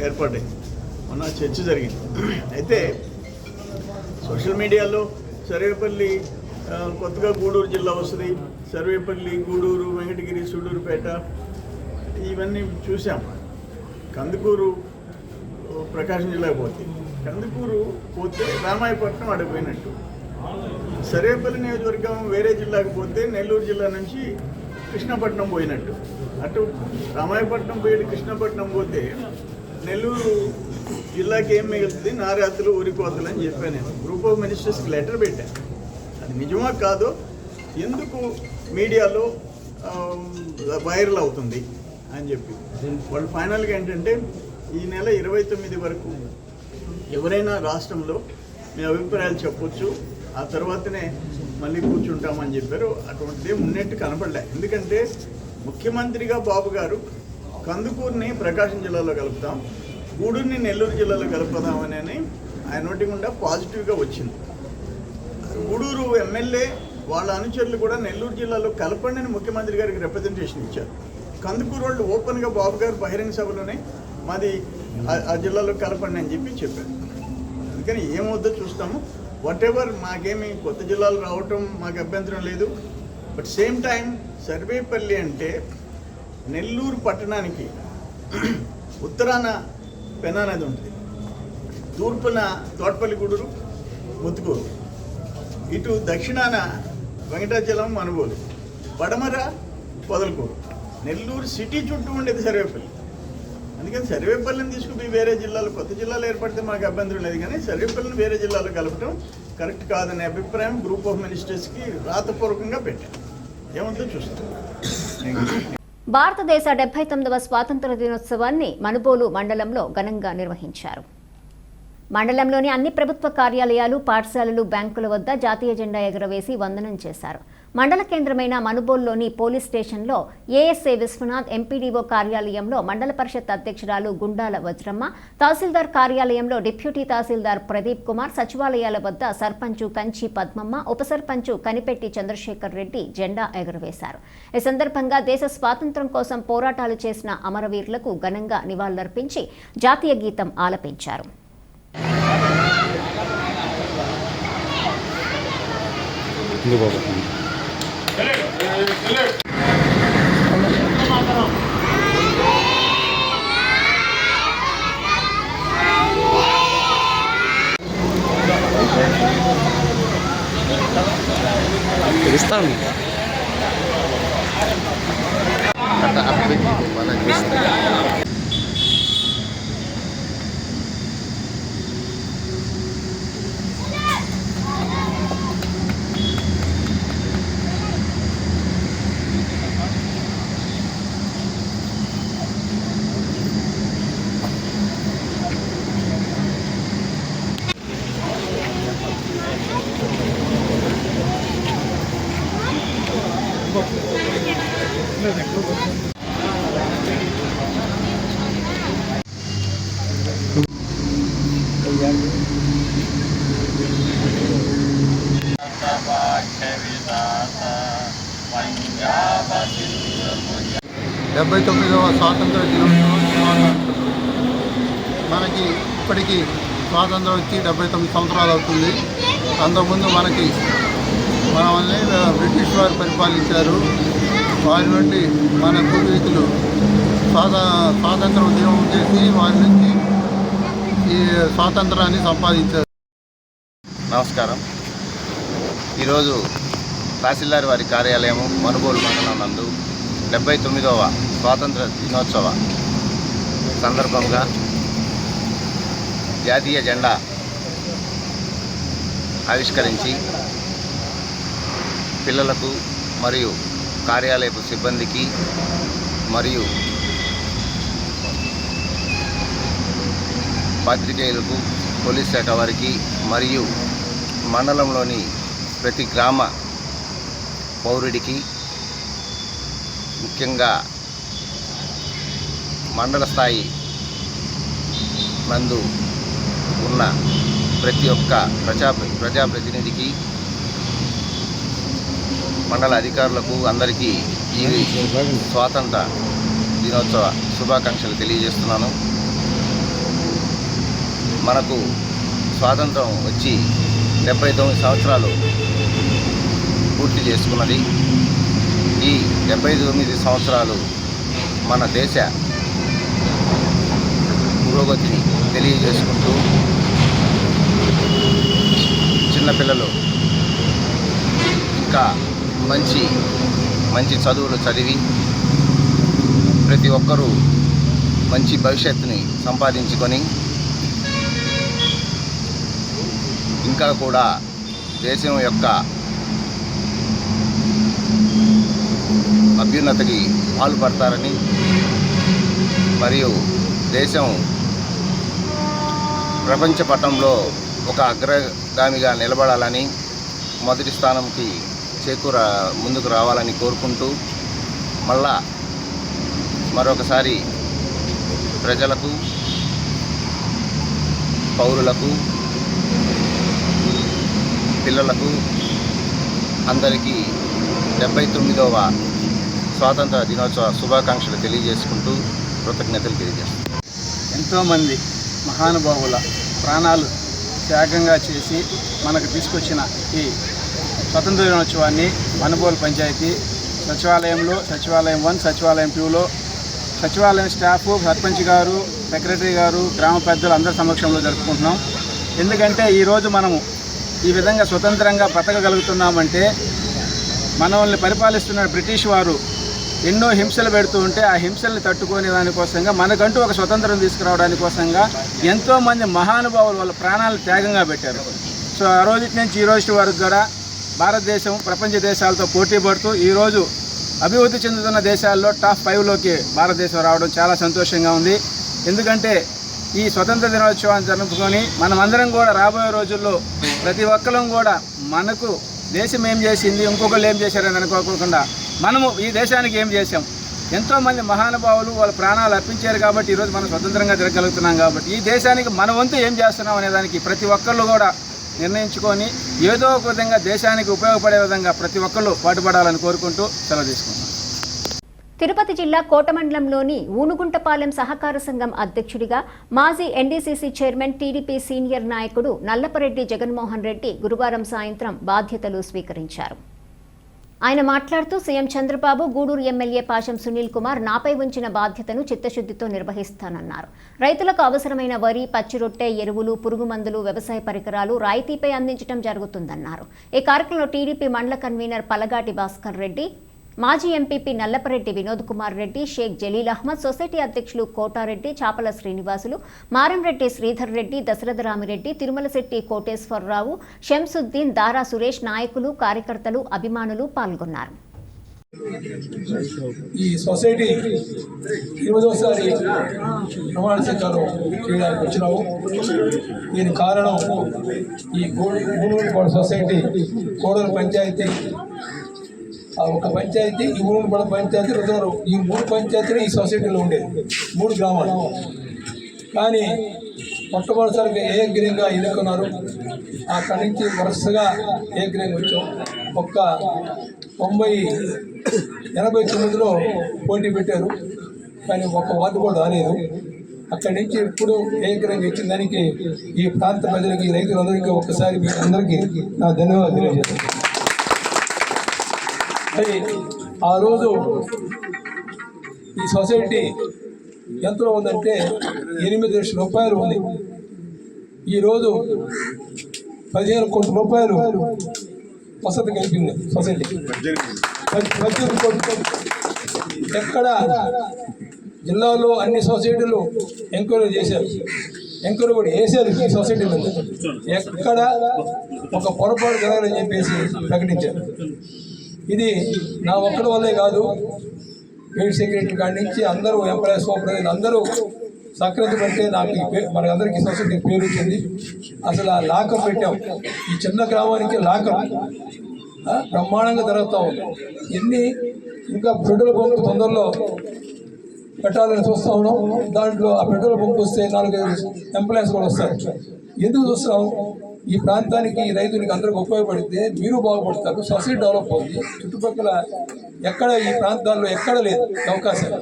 ఏర్పడ్డాయి. మొన్న చర్చ జరిగింది. అయితే సోషల్ మీడియాలో సర్వేపల్లి కొత్తగా గూడూరు జిల్లా వస్తుంది, సర్వేపల్లి, గూడూరు, వెంకటగిరి, సూడూరుపేట ఇవన్నీ చూసాం. కందుకూరు ప్రకాశం జిల్లాకు పోతే, కందుకూరు పోతే రామాయపట్నం అడిగిపోయినట్టు. సర్వేపల్లి నియోజకవర్గం వేరే జిల్లాకు పోతే నెల్లూరు జిల్లా నుంచి కృష్ణపట్నం పోయినట్టు. అటు రామాయపట్నం పోయి కృష్ణపట్నం పోతే నెల్లూరు జిల్లాకి ఏం మిగులుతుంది? నారాతులు, ఊరికోతలు అని చెప్పాను నేను. గ్రూప్ ఆఫ్ మినిస్టర్స్కి లెటర్ పెట్టాను. అది నిజమా కాదో ఎందుకు మీడియాలో వైరల్ అవుతుంది అని చెప్పి వాళ్ళు ఫైనల్గా ఏంటంటే ఈ నెల 29 వరకు ఎవరైనా రాష్ట్రంలో మీ అభిప్రాయాలు చెప్పొచ్చు, ఆ తర్వాతనే మళ్ళీ కూర్చుంటామని చెప్పారు. అటువంటిదే ఉన్నట్టు కనపడలే. ఎందుకంటే ముఖ్యమంత్రిగా బాబు గారు కందుకూరుని ప్రకాశం జిల్లాలో కలుపుతాం, గూడూరుని నెల్లూరు జిల్లాలో కలుపుదామని ఆయన నోటి గుండా పాజిటివ్గా వచ్చింది. గూడూరు ఎమ్మెల్యే వాళ్ళ అనుచరులు కూడా నెల్లూరు జిల్లాలో కలపండి అని ముఖ్యమంత్రి గారికి రిప్రజెంటేషన్ ఇచ్చారు. కందుకూరు వాళ్ళు ఓపెన్గా బాబు గారు బహిరంగ సభలోనే మాది ఆ జిల్లాలో కలపండి అని చెప్పారు. అందుకని ఏమవుద్దో చూస్తాము. వాట్ ఎవర్, మాకేమి కొత్త జిల్లాలు రావటం మాకు అభ్యంతరం లేదు. బట్ సేమ్ టైం సర్వేపల్లి అంటే నెల్లూరు పట్టణానికి ఉత్తరాన పెన్నా నది ఉంటుంది, తూర్పున తోటపల్లి, గూడూరు, ముత్తుకూరు, ఇటు దక్షిణాన వెంకటాచలం, మనుగోలు, పడమర పొదలకూరు. నెల్లూరు సిటీ చుట్టూ ఉండేది సర్వేపల్లి. అందుకని సర్వేపల్లిని తీసుకుపోయి వేరే జిల్లాలు, కొత్త జిల్లాలు ఏర్పడితే మాకు అభ్యంతరం లేదు, కానీ సర్వేపల్లిని వేరే జిల్లాలో కలపడం కరెక్ట్ కాదనే అభిప్రాయం గ్రూప్ ఆఫ్ మినిస్టర్స్కి రాతపూర్వకంగా పెట్టారు. ఏమంతో చూస్తాం. భారతదేశ 79వ స్వాతంత్ర దినోత్సవాన్ని మనుబోలు మండలంలో ఘనంగా నిర్వహించారు. మండలంలోని అన్ని ప్రభుత్వ కార్యాలయాలు, పాఠశాలలు, బ్యాంకుల వద్ద జాతీయ జెండా ఎగురవేసి వందనం చేశారు. మండల కేంద్రమైన మనుబోలులోని పోలీస్ స్టేషన్లో ఏఎస్ఐ విశ్వనాథ్, ఎంపీడీఓ కార్యాలయంలో మండల పరిషత్ అధ్యక్షురాలు గుండాల వజ్రమ్మ, తహసీల్దార్ కార్యాలయంలో డిప్యూటీ తహసీల్దార్ ప్రదీప్ కుమార్, సచివాలయాల వద్ద సర్పంచు కంచి పద్మమ్మ, ఉప సర్పంచు కనిపెట్టి చంద్రశేఖర్ రెడ్డి జెండా ఎగురవేశారు. ఈ సందర్భంగా దేశ స్వాతంత్ర్యం కోసం పోరాటాలు చేసిన అమరవీరులకు ఘనంగా నివాళులర్పించి జాతీయ గీతం ఆలపించారు. ఇస్తాను డెబ్బై 79వ స్వాతంత్ర దినోత్సవం మనకి ఇప్పటికీ స్వాతంత్రం వచ్చి 79 సంవత్సరాలు అవుతుంది. అంతకుముందు మనకి మనల్ని బ్రిటిష్ వారు పరిపాలించారు. వారి నుండి మన పూర్వీకులు స్వాతంత్ర ఉద్యమం చేసి వారి నుంచి ఈ స్వాతంత్రాన్ని సంపాదించారు. నమస్కారం. ఈరోజు తహసీల్దార్ వారి కార్యాలయము మనుబోలు మండలం నందు 79వ స్వాతంత్ర దినోత్సవ సందర్భంగా జాతీయ జెండా ఆవిష్కరించి పిల్లలకు మరియు కార్యాలయపు సిబ్బందికి మరియు పాత్రికేయులకు, పోలీస్ శాఖ వారికి మరియు మండలంలోని ప్రతి గ్రామ పౌరుడికి, ముఖ్యంగా మండల స్థాయి నందు ఉన్న ప్రతి ఒక్క ప్రజాప్రతినిధికి, మండల అధికారులకు అందరికీ ఈ స్వాతంత్ర దినోత్సవ శుభాకాంక్షలు తెలియజేస్తున్నాను. మనకు స్వాతంత్రం వచ్చి 79 సంవత్సరాలు పూర్తి చేసుకున్నది. ఈ 79 సంవత్సరాలు మన దేశ పురోగతిని తెలియజేసుకుంటూ చిన్నపిల్లలు ఇంకా మంచి చదువులు చదివి ప్రతి ఒక్కరూ మంచి భవిష్యత్తుని సంపాదించుకొని ఇంకా కూడా దేశం యొక్క అభ్యున్నతికి పాల్పడతారని మరియు దేశం ప్రపంచ పటంలో ఒక అగ్రగామిగా నిలబడాలని, మొదటి స్థానంకి ముందుకు రావాలని కోరుకుంటూ మరొకసారి ప్రజలకు, పౌరులకు, పిల్లలకు అందరికీ 79వ స్వాతంత్ర దినోత్సవ శుభాకాంక్షలు తెలియజేసుకుంటూ కృతజ్ఞతలు తెలియజేస్తాను. ఎంతోమంది మహానుభావుల ప్రాణాలు త్యాగంగా చేసి మనకు తీసుకొచ్చిన ఈ స్వతంత్ర దినోత్సవాన్ని మనుబోలు పంచాయతీ సచివాలయంలో సచివాలయం 1, సచివాలయం 2లో సచివాలయం స్టాఫ్, సర్పంచ్ గారు, సెక్రటరీ గారు, గ్రామ పెద్దలు అందరి సమక్షంలో జరుపుకుంటున్నాం. ఎందుకంటే ఈరోజు మనము ఈ విధంగా స్వతంత్రంగా బ్రతకగలుగుతున్నామంటే మనల్ని పరిపాలిస్తున్న బ్రిటిష్ వారు ఎన్నో హింసలు పెడుతూ ఉంటే ఆ హింసల్ని తట్టుకునే దానికోసంగా మనకంటూ ఒక స్వతంత్రం తీసుకురావడానికి కోసంగా ఎంతోమంది మహానుభావులు వాళ్ళ ప్రాణాలు త్యాగంగా పెట్టారు. సో ఆ రోజు నుంచి ఈ రోజు వరకు కూడా భారతదేశం ప్రపంచ దేశాలతో పోటీ పడుతూ ఈరోజు అభివృద్ధి చెందుతున్న దేశాల్లో టాప్ 5లోకి భారతదేశం రావడం చాలా సంతోషంగా ఉంది. ఎందుకంటే ఈ స్వతంత్ర దినోత్సవాన్ని జరుపుకొని మనమందరం కూడా రాబోయే రోజుల్లో ప్రతి ఒక్కరం కూడా మనకు దేశం ఏం చేసింది, ఇంకొకళ్ళు ఏం చేశారని అనుకోకుండా మనము ఈ దేశానికి ఏం చేశాం, ఎంతోమంది మహానుభావులు వాళ్ళ ప్రాణాలు అర్పించారు కాబట్టి ఈరోజు మనం స్వతంత్రంగా తిరగలుగుతున్నాం. కాబట్టి ఈ దేశానికి మన వంతు ఏం చేస్తున్నాం అనేదానికి ప్రతి ఒక్కళ్ళు కూడా నిర్ణయించుకొని ఏదో ఒక విధంగా దేశానికి ఉపయోగపడే విధంగా ప్రతి ఒక్కళ్ళు పాటుపడాలని కోరుకుంటూ సెలవు తీసుకుంటున్నాం. తిరుపతి జిల్లా కోటమండలంలోని ఊనుగుంటపాలెం సహకార సంఘం అధ్యక్షుడిగా మాజీ ఎన్డీసీసీ చైర్మన్, టీడీపీ సీనియర్ నాయకుడు నల్లపరెడ్డి జగన్మోహన్ రెడ్డి గురువారం సాయంత్రం బాధ్యతలు స్వీకరించారు. ఆయన మాట్లాడుతూ సీఎం చంద్రబాబు, గూడూరు ఎమ్మెల్యే పాశం సునీల్ కుమార్ నాపై ఉంచిన బాధ్యతను చిత్తశుద్ధితో నిర్వహిస్తానన్నారు. రైతులకు అవసరమైన వరి, పచ్చిరొట్టె, ఎరువులు, పురుగు మందులు, వ్యవసాయ పరికరాలు రాయితీపై అందించడం జరుగుతుందన్నారు. ఈ కార్యక్రమంలో టీడీపీ మండల కన్వీనర్ పలగాటి భాస్కర్ రెడ్డి, మాజీ ఎంపీపీ నల్లపరెడ్డి వినోద్ కుమార్ రెడ్డి, షేక్ జలీల్ అహ్మద్, సొసైటీ అధ్యక్షులు కోటారెడ్డి, చాపల శ్రీనివాసులు, మారంరెడ్డి శ్రీధర్ రెడ్డి, దశరథరామిరెడ్డి, తిరుమలశెట్టి కోటేశ్వరరావు, షంసుద్దీన్, దారా సురేష్, నాయకులు, కార్యకర్తలు, అభిమానులు పాల్గొన్నారు. ఈ సొసైటీ 20వసారి ప్రమాణ స్వీకారం చేయడానికి వచ్చినాము. దీని కారణం ఈ గూడూరు సొసైటీ కోడూరు పంచాయతీ, ఆ ఒక పంచాయతీ, ఈ ఊరుపడ పంచాయతీ, రుద్రవరం, ఈ 3 పంచాయతీలు ఈ సొసైటీలో ఉండేది, 3 గ్రామాలు. కానీ మొట్టమొదటిసారిగా ఏగ్రీయంగా ఎన్నుకున్నారు. అక్కడి నుంచి వరుసగా ఏగ్రీయంగా వచ్చాం. 89లో పోటీ పెట్టారు, కానీ ఒక్క వార్డు కూడా రాలేదు. అక్కడి నుంచి ఇప్పుడు ఏగ్రీయంగా ఇచ్చిన దానికి ఈ ప్రాంత ప్రజలకి, ఈ రైతులందరికీ ఒక్కసారి మీ అందరికీ నా ధన్యవాదాలు తెలియజేస్తాను. అది ఆ రోజు ఈ సొసైటీ ఎంతలో ఉందంటే 8 లక్షల రూపాయలు ఉంది. ఈరోజు 15 కోట్ల రూపాయలు వసతి కలిపింది సొసైటీ. 18 కోట్లు. ఎక్కడ జిల్లాలో అన్ని సొసైటీలు ఎంక్వైరీ చేశారు. ఎంక్వైరీ కూడా వేసేది ఈ సొసైటీ మీద ఎక్కడ ఒక పొరపాటు జరగాలని చెప్పేసి ప్రకటించారు. ఇది నా ఒక్కడి వల్లే కాదు, పేడ్ సెక్రటరీ కాడి నుంచి అందరూ ఎంప్లాయీస్ సూపర్వైజర్లు అందరూ సహకరించబట్టే నాకు మనకందరికీ సొసైటీ పేరు వచ్చింది. అసలు ఆ లాకర్ పెట్టాం, ఈ చిన్న గ్రామానికి లాకర్ బ్రహ్మాండంగా జరుగుతూ ఉంది. ఎన్ని ఇంకా పెట్రోల్ పంపు తొందరలో పెట్టాలని చూస్తూ ఉన్నాం. దాంట్లో ఆ పెట్రోల్ పంపు వస్తే 4-5 ఎంప్లాయీస్ కూడా వస్తారు. ఎందుకు చూస్తున్నాం? ఈ ప్రాంతానికి రైతులకి అందరికి ఉపయోగపడితే మీరు బాగుపడతారు, సొసైటీ డెవలప్ అవుతుంది. చుట్టుపక్కల ఎక్కడ ఈ ప్రాంతాల్లో ఎక్కడ లేదు అవకాశాలు,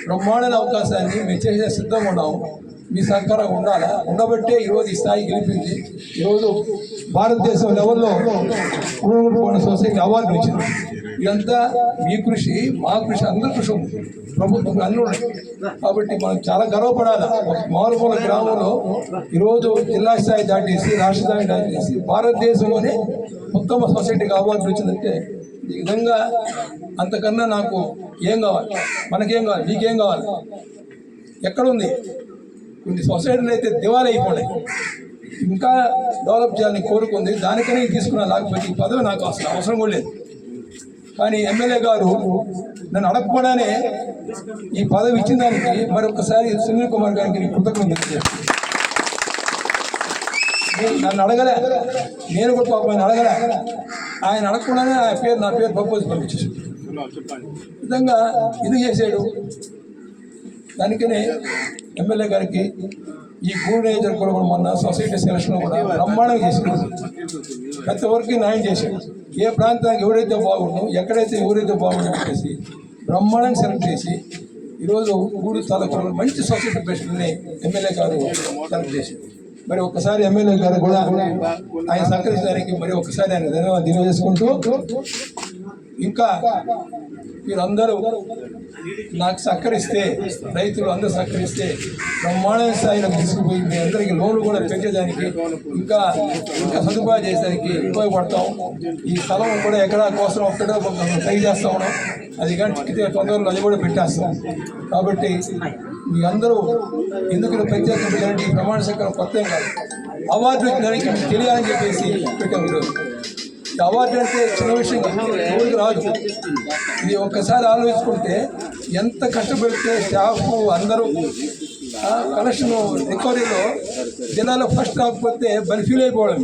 బ్రహ్మాండమైన అవకాశాన్ని మేము చేసే సిద్ధంగా ఉన్నాము. మీ సహకారం ఉండాలా, ఉండబట్టే ఈరోజు ఈ స్థాయి గెలిపింది. ఈరోజు భారతదేశం లెవెల్లో సొసైటీ అవార్డు ఇచ్చింది. ఇదంతా మీ కృషి, మా కృషి, అందరి కృషి ఉంది, ప్రభుత్వం అన్నీ ఉన్నాయి. కాబట్టి మనం చాలా గర్వపడాలి. మారుమూల గ్రామంలో ఈరోజు జిల్లా స్థాయి దాటేసి రాష్ట్ర స్థాయి దాటేసి భారతదేశంలోనే ఉత్తమ సొసైటీకి అవార్డు వచ్చిందంటే ఈ విధంగా అంతకన్నా నాకు ఏం కావాలి, మనకేం కావాలి, మీకేం కావాలి? ఎక్కడుంది? కొన్ని సొసైటీలు అయితే దివాలా అయిపోయినాయి. ఇంకా డెవలప్ చేయాలని కోరుకుంది, దానికనే తీసుకున్నా. లేకపోతే ఈ పదవి నాకు అసలు అవసరం కూడా లేదు. కానీ ఎమ్మెల్యే గారు నన్ను అడగకుండానే ఈ పదవి ఇచ్చిన దానికి మరొకసారి సునీల్ కుమార్ గారికి కృతజ్ఞతలు తెలియజేస్తాను. నన్ను అడగలే, నేను కూడా పాపం అడగలే. ఆయన అడగకుండానే నా పేరు ప్రపోజ్ పంపించేసాడు. విధంగా ఇది చేశాడు. దానికనే ఎమ్మెల్యే గారికి ఈ గూడు నియోజకవర్గంలో కూడా మొన్న సొసైటీ సెలక్షన్ కూడా బ్రహ్మాండంగా చేశాడు. ప్రతి ఒక్కరికి న్యాయం చేశాడు. ఏ ప్రాంతానికి ఎవరైతే బాగుండో, ఎక్కడైతే ఎవరైతే బాగుండో చెప్పేసి బ్రహ్మాండంగా సెలెక్ట్ చేసి ఈరోజు గూడు తాలూకాలో మంచి సొసైటీ ప్రెసిడెంట్ని ఎమ్మెల్యే గారు సెలెక్ట్ చేశాడు. మరి ఒక్కసారి ఎమ్మెల్యే గారు కూడా ఆయన సహకరించడానికి మరి ఒక్కసారి ఆయన ధన్యవాదాలు తెలియజేసుకుంటూ, ఇంకా మీరందరూ నాకు సహకరిస్తే, రైతులు అందరూ సహకరిస్తే బ్రహ్మాండ స్థాయిలోకి తీసుకుపోయి మీ అందరికీ లోన్లు కూడా పెంచేదానికి ఇంకా సదుపాయం చేసేదానికి ఉపయోగపడతాం. ఈ స్థలం కూడా ఎక్కడ కోసం ఒక్కడో ట్రై చేస్తూ ఉన్నాం. అది కానీ తొందరలో అది కూడా పెట్టేస్తాం. కాబట్టి మీ అందరూ ఎందుకు ప్రత్యేకంగా పెట్టాలంటే ఈ ప్రమాణ స్వీకారం కొత్త కాదు, అవార్డు దానికి తెలియాలని చెప్పేసి పెట్టాం. ఈరోజు అవార్డు అంటే చిన్న విషయం ఎవరికి రాదు. ఇది ఒక్కసారి ఆలోచించుకుంటే ఎంత కష్టపడితే స్టాఫ్ అందరూ కలెక్షన్ రికవరీలో జిల్లాలో ఫస్ట్ కాకపోతే బలి ఫీల్ అయిపోవడం.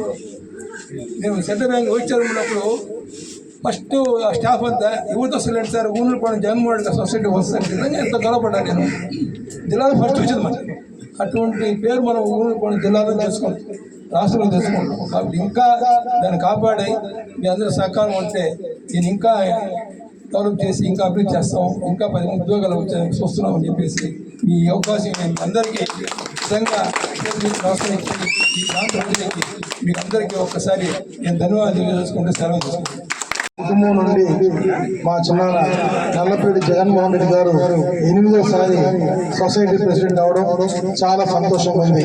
నేను సెంట్రల్ బ్యాంక్ వచ్చారు ఉన్నప్పుడు ఫస్ట్ ఆ స్టాఫ్ అంతా ఎవరితో వస్తలేదు సార్, ఊళ్ళో కూడా జగన్మోహన్ రెడ్డి సొసైటీ వస్తుంది. నిజంగా ఎంత గొడవపడ్డాను నేను. జిల్లాలో ఫస్ట్ వచ్చింది మనకి. అటువంటి పేరు మనం ఊళ్ళో కూడా జిల్లాలో తెచ్చుకుంటాం, రాష్ట్రంలో తెచ్చుకుంటాం. కాబట్టి ఇంకా దాన్ని కాపాడి మీ అందరూ సహకారం ఉంటే నేను ఇంకా డెవలప్ చేసి ఇంకా అభివృద్ధి చేస్తాం, ఇంకా 10 ఉద్యోగాలు వచ్చాయని చూస్తున్నామని చెప్పేసి ఈ అవకాశం నేను అందరికీ నిజంగా రాష్ట్రం ఈ ప్రాంత ప్రజలకి మీకు అందరికీ ఒక్కసారి నేను ధన్యవాదాలు తెలియజేసుకుంటే సెలవు తీసుకుంటాను. కుటుంబం నుండి మా చిన్నాన్న నల్లపేడి జగన్మోహన్ రెడ్డి గారు 8వ సొసైటీ ప్రెసిడెంట్ అవడం చాలా సంతోషంగా ఉంది.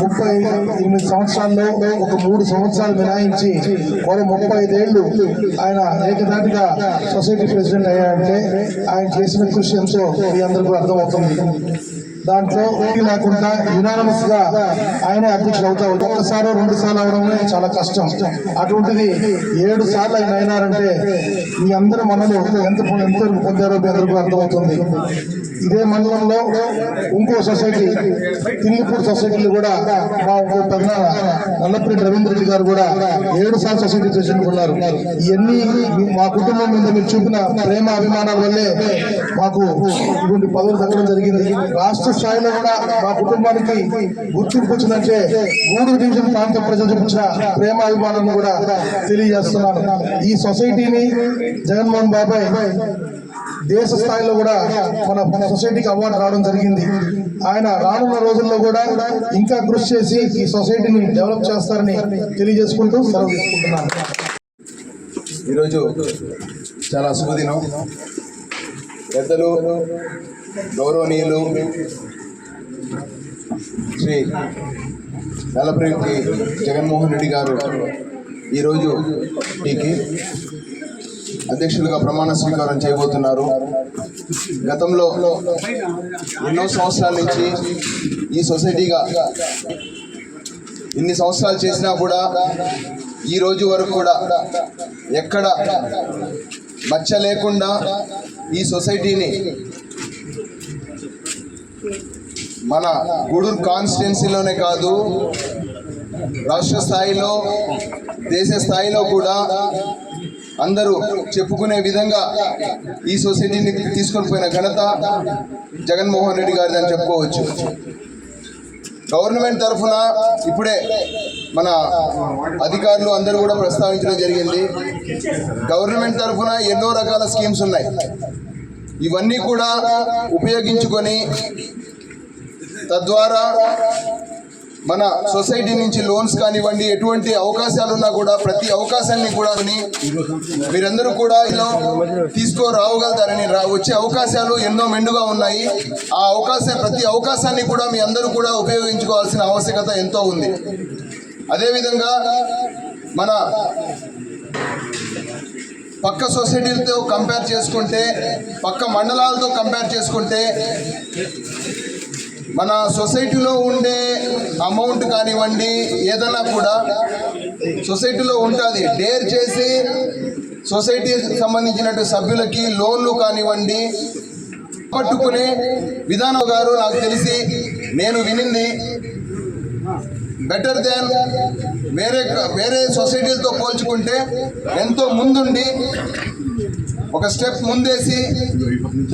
38 సంవత్సరాల్లో ఒక 3 సంవత్సరాలు మినాయించి మరో 35 ఏళ్ళు ఆయన ఏకదాటిగా సొసైటీ ప్రెసిడెంట్ అయ్యారంటే ఆయన చేసిన కృషి ఎంతో మీ అందరికీ అర్థమవుతుంది. దాంట్లో లేకుండా యునానిమస్ గా ఆయనే అధ్యక్షుడు అవుతారు. ఒక్కసారి 2 సార్లు అవడమే చాలా కష్టం. అటువంటిది 7 సార్లు ఆయన అయినారంటే మీ అందరి మనలో ఎంత పొందారో మీ అందరికీ అర్థమవుతుంది. ఇదే మండలంలో ఇంకో సొసైటీ తిల్లిపూర్ సొసైటీలు కూడా మా పెద్ద నల్లపరెడ్డి రవీంద్ర రెడ్డి గారు కూడా 7 సార్లు సొసైటీ ప్రెసిడెంట్ ఉన్నారు. ఇవన్నీ మా కుటుంబం మీద మీరు చూపిన ప్రేమ అభిమానాల వల్లే మాకు ఇటువంటి పదవులు దక్కడం జరిగింది. రాష్ట్ర స్థాయిలో కూడా మా కుటుంబానికి గుర్తింపు వచ్చిందంటే గూడూరు డివిజన్ ప్రాంత ప్రజలు చూపించిన ప్రేమ అభిమానాలను కూడా తెలియజేస్తున్నాను. ఈ సొసైటీని జగన్మోహన్ బాబాయ్ దేశ స్థాయిలో కూడా మన సొసైటీకి అవార్డు రావడం జరిగింది. ఆయన రానున్న రోజుల్లో కూడా ఇంకా కృషి చేసి ఈ సొసైటీని డెవలప్ చేస్తారని తెలియజేసుకుంటూ సెలవు తీసుకుంటున్నాను. ఈరోజు చాలా శుభదినం. పెద్దలు గౌరవనీయులు శ్రీ నల్లపరెడ్డి జగన్మోహన్ రెడ్డి గారు ఈరోజు అధ్యక్షులుగా ప్రమాణ స్వీకారం చేయబోతున్నారు. గతంలో ఎన్నో సంవత్సరాల నుంచి ఈ సొసైటీగా ఇన్ని సంవత్సరాలు చేసినా కూడా ఈ రోజు వరకు కూడా ఎక్కడ మచ్చ లేకుండా ఈ సొసైటీని మన గూడూరు కాన్స్టిట్యున్సీలోనే కాదు, రాష్ట్ర స్థాయిలో, దేశ స్థాయిలో కూడా అందరూ చెప్పుకునే విధంగా ఈ సొసైటీని తీసుకొని పోయిన ఘనత జగన్మోహన్ రెడ్డి గారిది అని చెప్పుకోవచ్చు. గవర్నమెంట్ తరఫున ఇప్పుడే మన అధికారులు అందరూ కూడా ప్రస్తావించడం జరిగింది. గవర్నమెంట్ తరఫున ఎన్నో రకాల స్కీమ్స్ ఉన్నాయి. ఇవన్నీ కూడా ఉపయోగించుకొని తద్వారా మన సొసైటీ నుంచి లోన్స్ కానివ్వండి, ఎటువంటి అవకాశాలు ఉన్నా కూడా ప్రతి అవకాశాన్ని కూడా మీరందరూ కూడా ఇలా తీసుకురావగలుగుతారని, వచ్చే అవకాశాలు ఎన్నో మెండుగా ఉన్నాయి. ఆ ప్రతి అవకాశాన్ని కూడా మీ అందరూ కూడా ఉపయోగించుకోవాల్సిన ఆవశ్యకత ఎంతో ఉంది. అదేవిధంగా మన పక్క సొసైటీలతో కంపేర్ చేసుకుంటే, పక్క మండలాలతో కంపేర్ చేసుకుంటే మన సొసైటీలో ఉండే అమౌంట్ కానివ్వండి, ఏదైనా కూడా సొసైటీలో ఉంటుంది. డేర్ చేసి సొసైటీకి సంబంధించినట్టు సభ్యులకి లోన్లు కానివ్వండి పట్టుకునే విధానం గారు నాకు తెలిసి నేను వినింది బెటర్ దాన్ వేరే సొసైటీలతో పోల్చుకుంటే ఎంతో ముందుండి ఒక స్టెప్ ముందేసి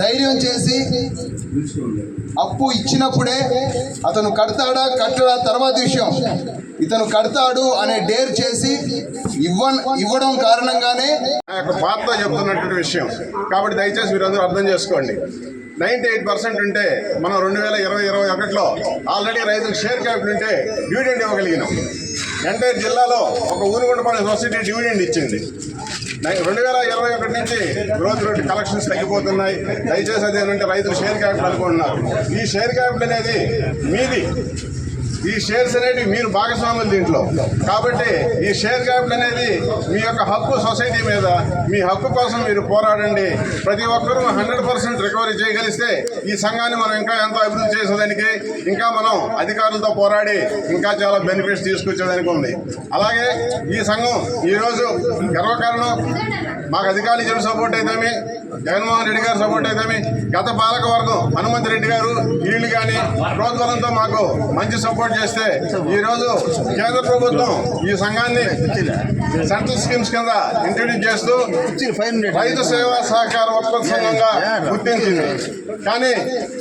ధైర్యం చేసి అప్పు ఇచ్చినప్పుడే అతను కడతాడా కట్టడా తర్వాత విషయం, ఇతను కడతాడు అనే డేర్ చేసి ఇవ్వడం కారణంగానే పాత్ర చెప్తున్నటువంటి విషయం. కాబట్టి దయచేసి మీరందరూ అర్థం చేసుకోండి. 98% ఉంటే మనం 2020-21లో ఆల్రెడీ రైతులకు షేర్ క్యాపిటల్ ఉంటే డివిడెండ్ ఇవ్వగలిగినాం. ఎంటైర్ జిల్లాలో ఒక ఊరుగొండపల్లి సొసైటీ డివిడెండ్ ఇచ్చింది. 2021 నుంచి గ్రోత్ రేట్ కలెక్షన్స్ తగ్గిపోతున్నాయి. దయచేసి అదేంటంటే రైతులు షేర్ క్యాపిటల్ అనుకుంటున్నారు. ఈ షేర్ క్యాపిటల్ అనేది మీది. ఈ షేర్స్ అనేవి మీరు భాగస్వాములు దీంట్లో. కాబట్టి ఈ షేర్ క్యాపిటల్ అనేది మీ యొక్క హక్కు సొసైటీ మీద. మీ హక్కు కోసం మీరు పోరాడండి. ప్రతి ఒక్కరూ 100% రికవరీ చేయగలిస్తే ఈ సంఘాన్ని మనం ఇంకా ఎంతో అభివృద్ధి చేసేదానికి, ఇంకా మనం అధికారులతో పోరాడి ఇంకా చాలా బెనిఫిట్స్ తీసుకొచ్చేదానికి ఉంది. అలాగే ఈ సంఘం ఈరోజు గర్వకారణం. మాకు అధికారులు ఇచ్చిన సపోర్ట్ అయితేమి, జగన్మోహన్ రెడ్డి గారు సపోర్ట్ అయితేమి, గత పాలక వర్గం హనుమంత్ రెడ్డి గారు వీళ్ళు కానీ ప్రోత్సాహంతో మాకు మంచి సపోర్ట్ చేస్తే ఈరోజు కేంద్ర ప్రభుత్వం ఈ సంఘాన్ని సెంట్రల్ స్కీమ్స్ కింద ఇంట్రడ్యూస్ చేస్తూ రైతు సేవా సహకార ఉత్పత్తి సంఘంగా గుర్తించింది. కానీ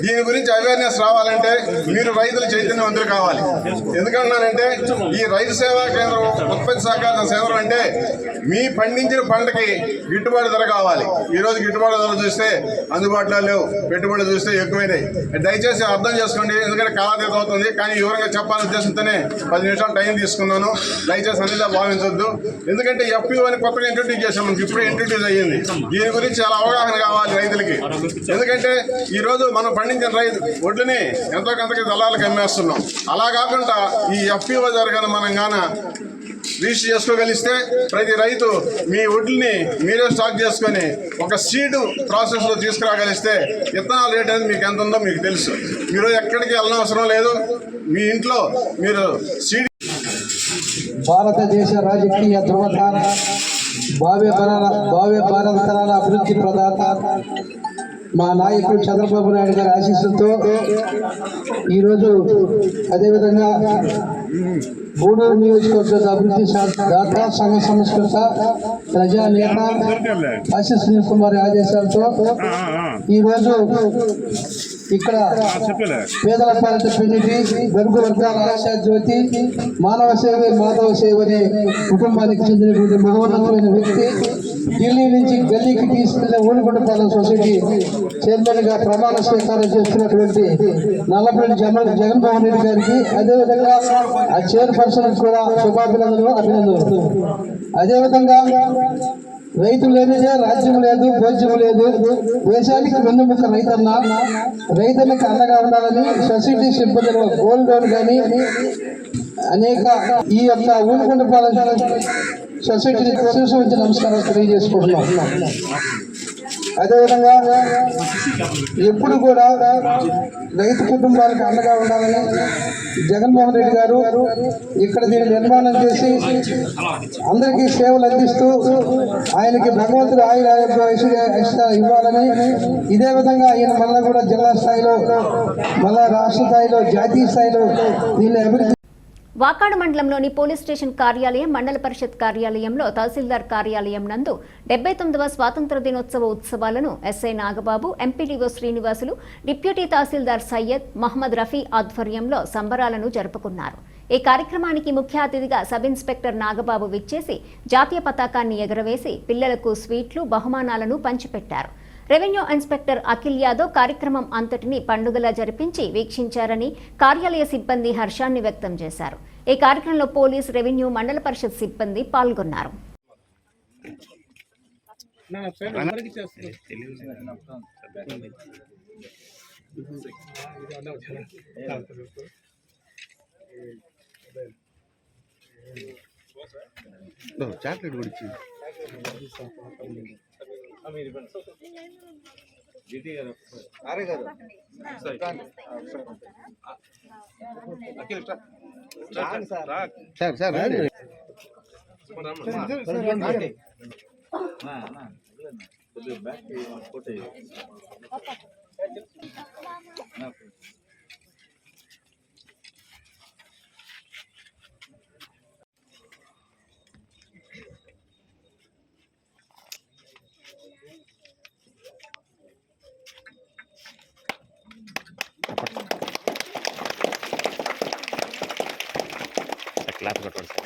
దీని గురించి అవేర్నెస్ రావాలంటే మీరు రైతులు చైతన్యవంతులు కావాలి. ఎందుకంటున్నానంటే ఈ రైతు సేవా కేంద్రం ఉత్పత్తి సహకార కేంద్రం అంటే మీ పండించిన పంటకి గిట్టుబాటు ధర కావాలి. ఈరోజు గిట్టుబాటు ధర చూస్తే అందుబాటులో లేవు, పెట్టుబడులు చూస్తే ఎక్కువైనాయి. దయచేసి అర్థం చేసుకోండి. ఎందుకంటే కాలాతీతం అవుతుంది. కానీ వివరంగా చెప్పాలనే ఉద్దేశంతోనే 10 నిమిషాలు టైం తీసుకున్నాను. దయచేసి అనేది భావించొద్దు. ఎందుకంటే ఎఫ్పిఓ అని కొత్తగా ఇంట్రడ్యూస్ చేసాం, మనకి ఇప్పుడే ఇంట్రడ్యూస్ అయ్యింది. దీని గురించి చాలా అవగాహన కావాలి రైతులకి. ఎందుకంటే ఈరోజు మనం పండించిన వడ్లని ఎంతో కొంతకి దళాలకు అమ్మేస్తున్నాం. అలా కాకుండా ఈ ఎఫ్పిఓ జరగానే మనం గాన రిజిస్టర్ చేసుకోగలిస్తే ప్రతి రైతు మీ వడ్లని మీరే స్టాక్ చేసుకొని ఒక సీడ్ ప్రాసెస్లో తీసుకురాగలిస్తే విత్తనాల రేట్ అనేది మీకు ఎంత ఉందో మీకు తెలుసు. మీరు ఎక్కడికి వెళ్ళనవసరం లేదు. మీ ఇంట్లో మీరు సీడ్. భారతదేశ రాజకీయ ధృవతార, భావ్య భారత తరాల అభివృద్ధి ప్రదాత మా నాయకుడు చంద్రబాబు నాయుడు గారి ఆశీస్సులతో ఈరోజు అదేవిధంగా గూడూరు నియోజకవర్గ అభివృద్ధి దాత సంఘ సంస్కృత ప్రజానేత ఆశీస్ సునీల్ కుమార్ ఆదేశాలతో ఈరోజు ఇక్కడ పేదల పాలిట పెన్నిధి, వెలుగు వర్గాల ఆశా జ్యోతి, మానవ సేవే మాధవ సేవ అనే కుటుంబానికి చెందినటువంటి మహోన్నతమైన వ్యక్తి ఢిల్లీ నుంచి గల్లీకి తీసుకెళ్లిన ఊరుగొండపాలెం సొసైటీ చైర్మన్ గా ప్రమాణ స్వీకారం చేస్తున్నటువంటి నల్లపల్లి జగన్మోహన్ రెడ్డి గారికి, అదేవిధంగా ఆ చైర్పర్సన్ కూడా శుభాభినందనలు, అభినందనలు. అదేవిధంగా రైతు లేనిదే రాజ్యం లేదు, భోజ్యం లేదు. దేశానికి వెన్నుముక్క రైతన్న. రైతులకు అండగా ఉండాలని సొసైటీ సిబ్బందిలో గోల్డ్ లోన్ కానీ అనేక ఈ యొక్క ఊరుగొండపాలెం సొసైటీ వచ్చి నమస్కారాలు తెలియజేసుకుంటున్నాం. అదేవిధంగా ఎప్పుడు కూడా రైతు కుటుంబాలకు అండగా ఉండాలని జగన్మోహన్ రెడ్డి గారు ఇక్కడ దీన్ని నిర్మాణం చేసి అందరికీ సేవలు అందిస్తూ ఆయనకి భగవంతుడు ఇవ్వాలని, ఇదే విధంగా ఈయన మళ్ళా కూడా జిల్లా స్థాయిలో మళ్ళా రాష్ట్ర స్థాయిలో జాతీయ స్థాయిలో దీన్ని అభివృద్ధి. వాకాడ మండలంలోని పోలీస్ స్టేషన్ కార్యాలయం, మండల పరిషత్ కార్యాలయంలో తహసీల్దార్ కార్యాలయం నందు 79వ స్వాతంత్ర దినోత్సవ ఉత్సవాలను SI Nagababu, MPDO Srinivasulu, deputy tahsildar Syed Mohammed Rafi ఆధ్వర్యంలో సంబరాలను జరుపుకున్నారు. ఈ కార్యక్రమానికి ముఖ్య అతిథిగా సబ్ ఇన్స్పెక్టర్ నాగబాబు విచ్చేసి జాతీయ పతాకాన్ని ఎగరవేసి పిల్లలకు స్వీట్లు, బహుమానాలను పంచిపెట్టారు. రెవెన్యూ ఇన్స్పెక్టర్ అఖిల్ యాదవ్ కార్యక్రమం అంతటిని పండుగలా జరిపించి వీక్షించారని కార్యాలయ సిబ్బంది హర్షాన్ని వ్యక్తం చేశారు. ఈ కార్యక్రమంలో పోలీస్, రెవెన్యూ, మండల పరిషత్ సిబ్బంది పాల్గొన్నారు. చాక్లెట్ గురించి క్లాప్ కొట్టండి సార్.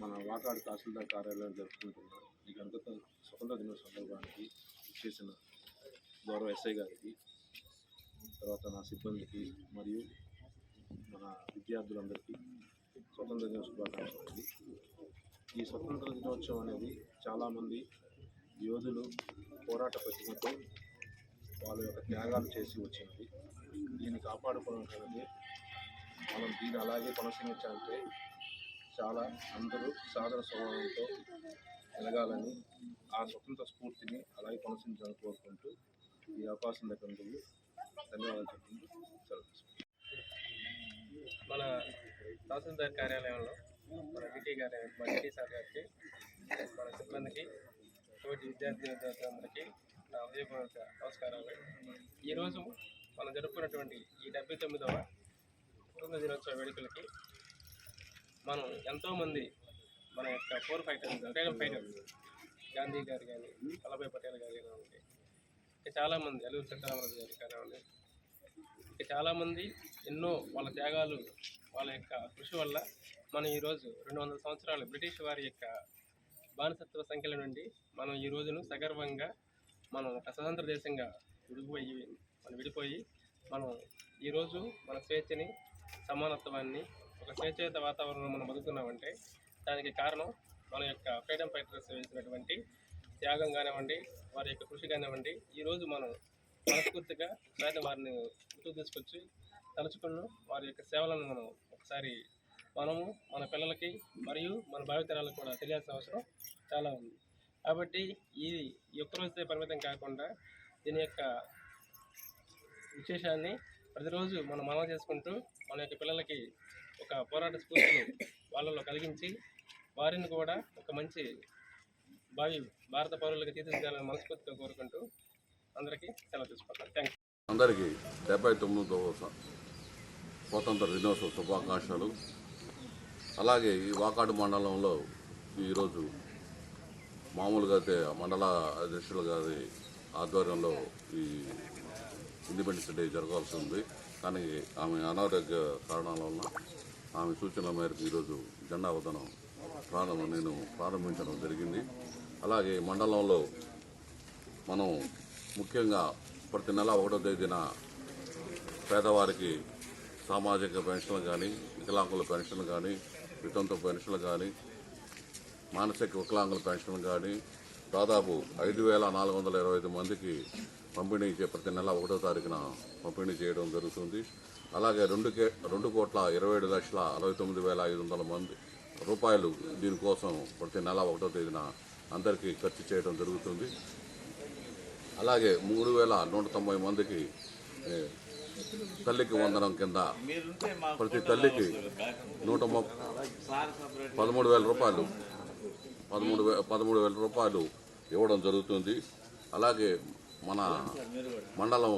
మన వాకాడు తహసీల్దార్ కార్యాలయం జరుపుకుంటున్నాం. ఈ గణతంత్ర స్వతంత్ర దినోత్సవ సందర్భానికి చేసిన గౌరవ ఎస్ఐ గారికి, తర్వాత నా సిబ్బందికి మరియు మన విద్యార్థులందరికీ స్వతంత్ర దినోత్సవ శుభాకాంక్షలు. ఈ స్వతంత్ర దినోత్సవం అనేది చాలామంది యోధులు పోరాట ప్రతిమతో వాళ్ళ యొక్క త్యాగాలు చేసి వచ్చినది. దీన్ని కాపాడుకోవడం అనేది మనం దీన్ని అలాగే కొనసాగించాలంటే చాలా అందరూ సాధన స్వభావంతో ఎదగాలని, ఆ స్వతంత్ర స్ఫూర్తిని అలాగే కొనసాగించాలని కోరుకుంటూ ఈ అవకాశం దగ్గర ధన్యవాదాలు చెప్తుంది. మన తహసీల్దార్ కార్యాలయంలో మన డిటి గారి డిటి సార్ గారికి, మన సిబ్బందికి, తోటి విద్యార్థులందరికీ నా హృదయపూర్వక నమస్కారాలు. ఈరోజు మనం జరుపుకున్నటువంటి ఈ 79వ స్వతంత్ర దినోత్సవ వేడుకలకి మనం ఎంతోమంది మన యొక్క ఫ్రీడమ్ ఫైటర్స్ గాంధీ గారు కానీ, వల్లభాయ్ పటేల్ గారు కానివ్వండి, ఇంకా చాలామంది అల్లూరి సీతారామరాజు గారు కానివ్వండి, ఇంకా చాలామంది ఎన్నో వాళ్ళ త్యాగాలు, వాళ్ళ యొక్క కృషి వల్ల మనం ఈరోజు 200 సంవత్సరాలు బ్రిటిష్ వారి యొక్క బానిసత్వ సంఖ్యల నుండి మనం ఈ రోజును సగర్వంగా మనం ఒక స్వతంత్ర దేశంగా విడిపోయి మనం ఈరోజు మన స్వేచ్ఛని, సమానత్వాన్ని, ఒక స్వేచ్ఛయుత వాతావరణంలో మనం బతుకున్నామంటే దానికి కారణం మన యొక్క ఫ్రీడమ్ ఫైటర్స్ వేసినటువంటి త్యాగం కానివ్వండి, వారి యొక్క కృషి కానివ్వండి. ఈరోజు మనం మనస్ఫూర్తిగా వారిని గుర్తు తీసుకొచ్చి తలుచుకున్న వారి యొక్క సేవలను మనం ఒకసారి మనము మన పిల్లలకి మరియు మన భావితరాలకు కూడా తెలియాల్సిన అవసరం చాలా ఉంది. కాబట్టి ఈ ఒక్కరోజుతో పరిమితం కాకుండా దీని యొక్క విశేషాన్ని ప్రతిరోజు మనం మనవ చేసుకుంటూ మన యొక్క పిల్లలకి ఒక పోరాట స్ఫూర్తిని వాళ్ళలో కలిగించి వారిని కూడా ఒక మంచి భారత పౌరులకు తీర్చిదిద్దాలని మనస్ఫూర్తిగా కోరుకుంటూ అందరికీ సెలవు తీసుకుంటాను. Thank you. అందరికీ 79వ స్వాతంత్ర దినోత్సవ శుభాకాంక్షలు. అలాగే ఈ వాకాడు మండలంలో ఈరోజు మామూలుగా అయితే మండల అధ్యక్షుల గారి ఆధ్వర్యంలో ఈ ఇండిపెండెన్స్ డే జరగాల్సి ఉంది. కానీ ఆమె అనారోగ్య కారణాల వల్ల ఆమె సూచనల మేరకు ఈరోజు జెండా వందనం నేను ప్రారంభించడం జరిగింది. అలాగే మండలంలో మనం ముఖ్యంగా ప్రతి నెల 1వ తేదీన పేదవారికి సామాజిక పెన్షన్లు కానీ, వికలాంగుల పెన్షన్ కానీ, వితంతు పెన్షన్లు కానీ, మానసిక వికలాంగుల పెన్షన్ కానీ దాదాపు 5,425 మందికి పంపిణీ ప్రతి నెల 1వ తారీఖున పంపిణీ చేయడం జరుగుతుంది. అలాగే 2,27,69,500 మంది రూపాయలు దీనికోసం ప్రతి నెల 1వ తేదీన అందరికీ ఖర్చు చేయడం జరుగుతుంది. అలాగే 3,190 మందికి తల్లికి వందనం కింద ప్రతి తల్లికి 13,000 రూపాయలు 13,000 రూపాయలు ఇవ్వడం జరుగుతుంది. అలాగే మన మండలం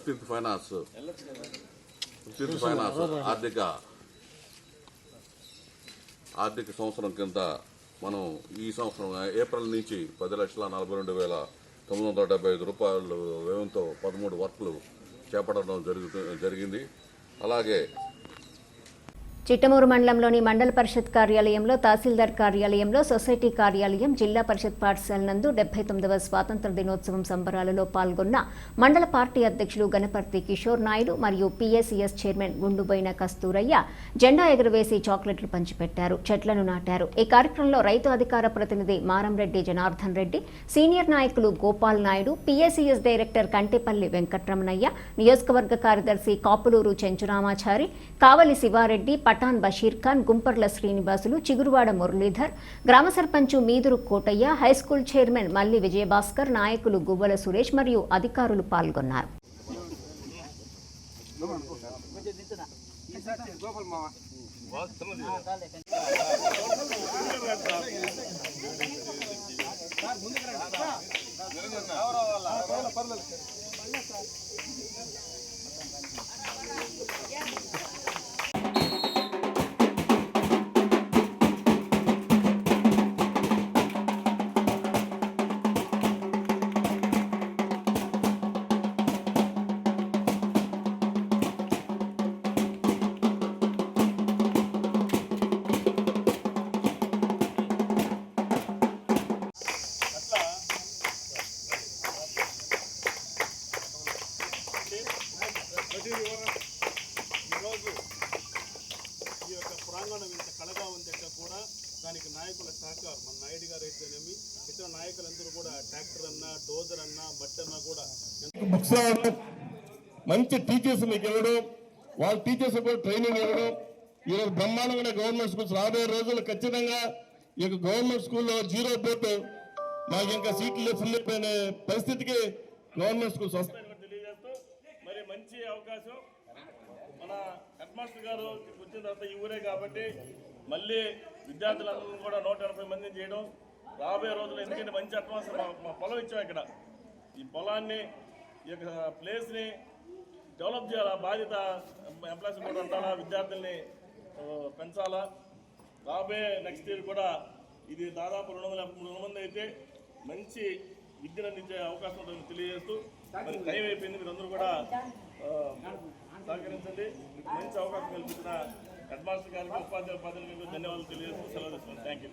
15th ఫైనాన్స్ ఆర్థిక సంవత్సరం కింద మనం ఈ సంవత్సరం ఏప్రిల్ నుంచి 10,42,975 రూపాయలు వ్యయంతో 13 వర్క్లు చేపట్టడం జరిగింది. అలాగే చిట్టమూరు మండలంలోని మండల పరిషత్ కార్యాలయంలో, తహసీల్దార్ కార్యాలయంలో, సొసైటీ కార్యాలయం, జిల్లా పరిషత్ పాఠశాల నందు 79వ స్వాతంత్ర దినోత్సవం సంబరాలలో పాల్గొన్న మండల పార్టీ అధ్యక్షులు గణపతి కిషోర్ నాయుడు మరియు పిఎస్సిఎస్ చైర్మన్ గుండుబోయిన కస్తూరయ్య జెండా ఎగురవేసి చాక్లెట్లు పంచిపెట్టారు, చెట్లను నాటారు. ఈ కార్యక్రమంలో రైతు అధికార ప్రతినిధి మారంరెడ్డి జనార్దన్ రెడ్డి, సీనియర్ నాయకులు గోపాల్ నాయుడు, పిఎస్సిఎస్ డైరెక్టర్ కంటేపల్లి వెంకట్రమణయ్య, నియోజకవర్గ కార్యదర్శి కాపులూరు చెంచురామాచారి, కావలి శివారెడ్డి, పఠాన్ బషీర్ ఖాన్, గుంపర్ల శ్రీనివాసులు, చిగురువాడ మురళీధర్, గ్రామ సర్పంచు మీదురు కోటయ్య, హైస్కూల్ చైర్మన్ మల్లి విజయభాస్కర్, నాయకులు గువ్వల సురేష్ మరియు అధికారులు పాల్గొన్నారు. ఈరోజు ఈ యొక్క ప్రాంగణం ఇంత కళగా ఉందంటే కూడా దానికి నాయకుల సహకారం, మన నాయుడు గారు అయితేనేమి ఇతర నాయకులందరూ కూడా ట్రాక్టర్ అన్నా, డోజర్ అన్నా, బట్ అన్నా కూడా బుక్స్ మంచి టీచర్స్ మీకు ఇవ్వడం, వాళ్ళ టీచర్స్ కూడా ట్రైనింగ్ ఇవ్వడం, ఈరోజు బ్రహ్మాండమైన గవర్నమెంట్ స్కూల్స్ రాబోయే రోజుల్లో ఖచ్చితంగా ఈ యొక్క గవర్నమెంట్ స్కూల్లో 0 బోర్డు మాకు ఇంకా సీట్లు ఫుల్ అయిపోయిన పరిస్థితికి గవర్నమెంట్ స్కూల్స్ వస్తాయి తెలియజేస్తూ మరి మంచి అవకాశం మన హెడ్ మాస్టర్ గారు వచ్చిన తర్వాత ఈ ఊరే కాబట్టి మళ్ళీ విద్యార్థులందరూ కూడా 180 మందిని చేయడం రాబోయే రోజులు, ఎందుకంటే మంచి అట్మాస్ఫియర్ మా పొలం ఇచ్చాం ఇక్కడ, ఈ పొలాన్ని ఈ యొక్క ప్లేస్ని డెవలప్ చేయాలా, బాధ్యత ఎంప్లాయీస్ కూడా ఉండాలా, విద్యార్థుల్ని పెంచాలా. రాబోయే నెక్స్ట్ ఇయర్ కూడా ఇది దాదాపు 200 మంది అయితే మంచి విద్యను అందించే అవకాశం ఉంటుందని తెలియజేస్తూ మరి టైం అయిపోయింది, మీరందరూ కూడా సహకరించండి. మంచి అవకాశం కల్పించిన హెడ్ మాస్టర్ గారికి, ఉపాధ్యాయులకు ధన్యవాదాలు తెలియజేస్తూ సెలవు తీసుకున్నాను. Thank you.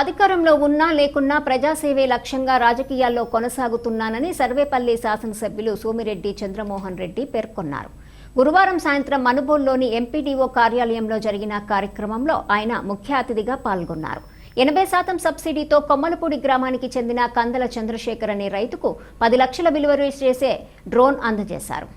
అధికారంలో ఉన్నా లేకున్నా ప్రజాసేవే లక్ష్యంగా రాజకీయాల్లో కొనసాగుతున్నానని సర్వేపల్లి శాసనసభ్యులు సోమిరెడ్డి చంద్రమోహన్ రెడ్డి పేర్కొన్నారు. గురువారం సాయంత్రం మనుబోలులోని ఎంపీడీఓ కార్యాలయంలో జరిగిన కార్యక్రమంలో ఆయన ముఖ్య అతిథిగా పాల్గొన్నారు. 80% సబ్సిడీతో కొమ్మలపూడి గ్రామానికి చెందిన కందల చంద్రశేఖర్ అనే రైతుకు 10 లక్షల విలువ చేసే డ్రోన్ అందజేశారు.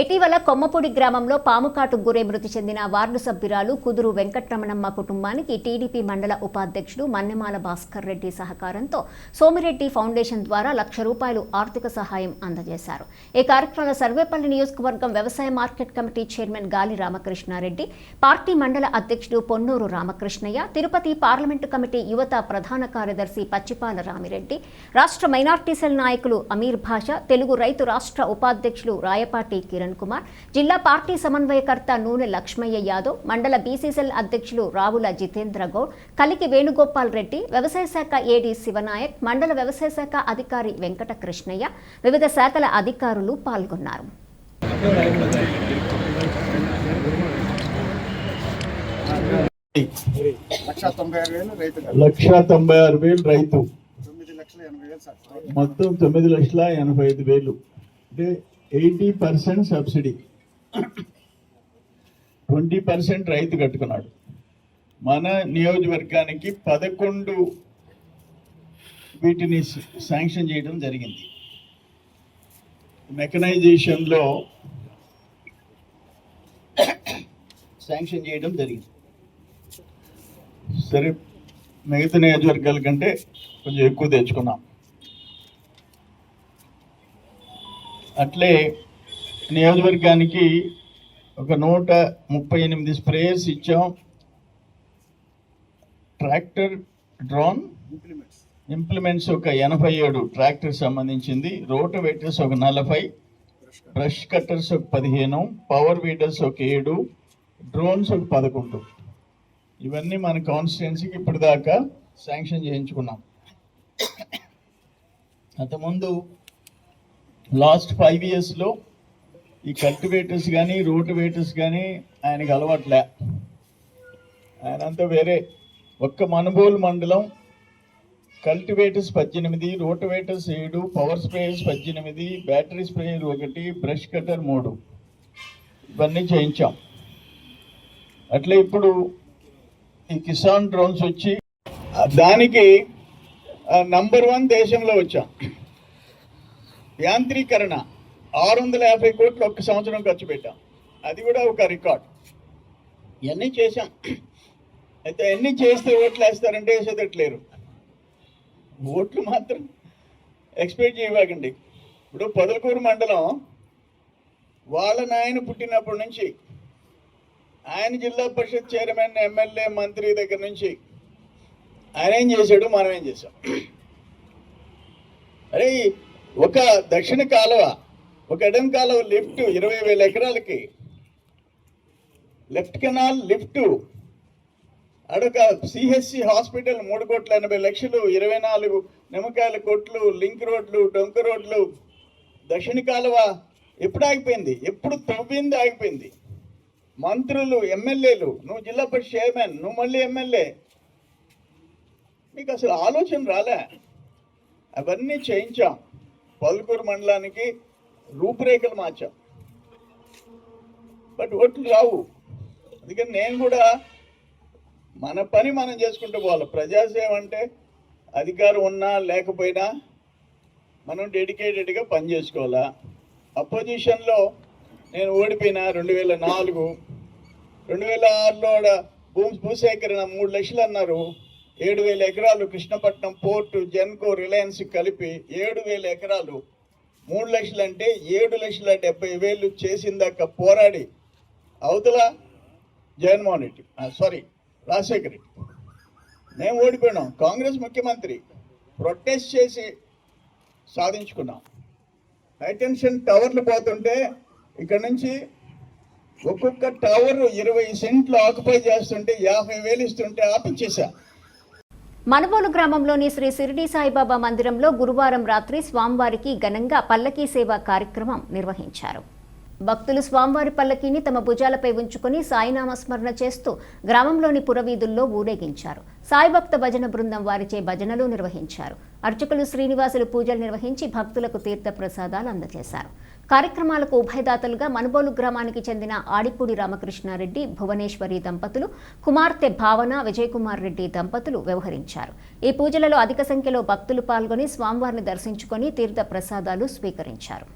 ఇటీవల కొమ్మపూడి గ్రామంలో పాముకాటుకు గురై మృతి చెందిన వార్డు సభ్యురాలు కుదురు వెంకట్రమణమ్మ కుటుంబానికి టీడీపీ మండల ఉపాధ్యక్షుడు మన్నెమాల భాస్కర్ రెడ్డి సహకారంతో సోమిరెడ్డి ఫౌండేషన్ ద్వారా ₹1,00,000 ఆర్థిక సహాయం అందజేశారు. ఈ కార్యక్రమంలో సర్వేపల్లి నియోజకవర్గం వ్యవసాయ మార్కెట్ కమిటీ చైర్మన్ గాలి రామకృష్ణారెడ్డి, పార్టీ మండల అధ్యక్షుడు పొన్నూరు రామకృష్ణయ్య, తిరుపతి పార్లమెంటు కమిటీ యువత ప్రధాన కార్యదర్శి పచ్చిపాల రామిరెడ్డి, రాష్ట్ర మైనార్టీ సెల్ నాయకులు అమీర్ భాషా, తెలుగు రైతు రాష్ట్ర ఉపాధ్యక్షులు రాయపాటి కిరణ్ కుమార్, జిల్లా పార్టీ సమన్వయకర్త నూనె లక్ష్మయ్య యాదవ్, మండల బీసీసీఎల్ అధ్యక్షులు రావుల జితేంద్ర గౌడ్, కలికి వేణుగోపాల్ రెడ్డి, వ్యవసాయ శాఖ ఏడీ శివనాయక్, మండల వ్యవసాయ శాఖ అధికారి వెంకట కృష్ణయ్య, వివిధ శాఖల అధికారులు పాల్గొన్నారు. ₹1,96,000 రైతు, మొత్తం 9,85,000 అంటే 80% సబ్సిడీ, 20% రైతు కట్టుకున్నాడు. మన నియోజకవర్గానికి 11 వీటిని శాంక్షన్ చేయడం జరిగింది. మెకనైజేషన్లో శాంక్షన్ చేయడం జరిగింది. సరే, మిగతా నియోజకవర్గాల కంటే కొంచెం ఎక్కువ తెచ్చుకున్నాం. అట్లే నియోజకవర్గానికి ఒక 138 స్ప్రేయర్స్ ఇచ్చాం. ట్రాక్టర్, డ్రోన్ ఇంప్లిమెంట్స్ ఒక 87 ట్రాక్టర్ సంబంధించింది, రోటోవేటర్స్ ఒక 40, బ్రష్ కట్టర్స్ ఒక 15, పవర్ వీడర్స్ ఒక 7, డ్రోన్స్ ఒక 11. ఇవన్నీ మన కాన్స్టిట్యున్సీకి ఇప్పటిదాకా శాంక్షన్ చేయించుకున్నాం. అంతకుముందు లాస్ట్ 5 yearsలో ఈ కల్టివేటర్స్ కానీ రోటివేటర్స్ కానీ ఆయనకి అలవాట్లే. ఆయనంతా వేరే. ఒక్క మనుబోలు మండలం cultivators 18, రోటివేటర్స్ 7, power sprayers 18, battery sprayer 1, brush cutter 3, ఇవన్నీ చేయించాం. అట్లే ఇప్పుడు ఈ కిసాన్ డ్రోన్స్ వచ్చి దానికి నంబర్ 1 దేశంలో వచ్చాం. యాంత్రీకరణ 650 కోట్లు ఒక్క సంవత్సరం ఖర్చు పెట్టాం, అది కూడా ఒక రికార్డ్. ఇవన్నీ చేశాం. అయితే ఎన్ని చేస్తే ఓట్లు వేస్తారంటే వేసేటట్లేరు. ఓట్లు మాత్రం ఎక్స్పెక్ట్ చేయకండి. ఇప్పుడు పొదలకూరు మండలం వాళ్ళ నాయన పుట్టినప్పటి నుంచి ఆయన జిల్లా పరిషత్ చైర్మన్, ఎమ్మెల్యే, మంత్రి దగ్గర నుంచి ఆయన ఏం చేశాడు, మనం ఏం చేసాం. అరే, ఒక దక్షిణ కాలువ, ఒక ఎడం కాలువ లిఫ్ట్ 20,000 ఎకరాలకి, లెఫ్ట్ కెనాల్ లిఫ్ట్, అడొక సిహెచ్సి హాస్పిటల్ 3,80,00,000, 24 నిమ్మకాయల కొట్లు, లింక్ రోడ్లు, డొంక రోడ్లు. దక్షిణ కాలువ ఎప్పుడు ఆగిపోయింది? ఎప్పుడు తవ్వింది ఆగిపోయింది. మంత్రులు, ఎమ్మెల్యేలు, నువ్వు జిల్లా పరిషత్ చైర్మన్, నువ్వు మళ్ళీ ఎమ్మెల్యే, మీకు అసలు ఆలోచన రాలే. అవన్నీ చేయించాం. పొదలకూరు మండలానికి రూపురేఖలు మార్చాం. బట్ ఓట్లు రావు. అందుకని నేను కూడా మన పని మనం చేసుకుంటూ పోవాలి. ప్రజాసేవ అంటే అధికారం ఉన్నా లేకపోయినా మనం డెడికేటెడ్గా పని చేసుకోవాలా. అపోజిషన్లో నేను ఓడిపోయినా 2004, 2006లో భూసేకరణ 3 లక్షలు అన్నారు. 7,000 ఎకరాలు కృష్ణపట్నం పోర్టు, జెన్కో, రిలయన్స్ కలిపి 7,000 ఎకరాలు, 3 లక్షలు అంటే 7,70,000 చేసిందాక పోరాడి అవతల జగన్మోహన్ రెడ్డి, రాజశేఖర రెడ్డి, మేము ఓడిపోయినాం. కాంగ్రెస్ ముఖ్యమంత్రి ప్రొటెస్ట్ చేసి సాధించుకున్నాం. హైటెన్షన్ టవర్లు పోతుంటే ఇక్కడ నుంచి ఒక్కొక్క టవర్ 20 సెంట్లు ఆక్యుపై చేస్తుంటే 50,000 ఇస్తుంటే ఆపించేశా. మనుబోలు గ్రామంలోని శ్రీ షిరిడి సాయిబాబా మందిరంలో గురువారం రాత్రి స్వామివారికి ఘనంగా పల్లకీ సేవ కార్యక్రమం నిర్వహించారు. భక్తులు స్వామివారి పల్లకీని తమ భుజాలపై ఉంచుకొని సాయినామస్మరణ చేస్తూ గ్రామంలోని పురవీధుల్లో ఊరేగించారు. సాయిభక్త భజన బృందం వారిచే భజనలు నిర్వహించారు. అర్చకులు శ్రీనివాసులు పూజలు నిర్వహించి భక్తులకు తీర్థ ప్రసాదాలు అందజేశారు. కార్యక్రమాలకు ఉభయదాతలుగా మనుబోలు గ్రామానికి చెందిన ఆడిపూడి రామకృష్ణారెడ్డి, భువనేశ్వరి దంపతులు, కుమార్తె భావన, విజయకుమార్ రెడ్డి దంపతులు వ్యవహరించారు. ఈ పూజలలో అధిక సంఖ్యలో భక్తులు పాల్గొని స్వామివారిని దర్శించుకొని తీర్థ ప్రసాదాలు స్వీకరించారు.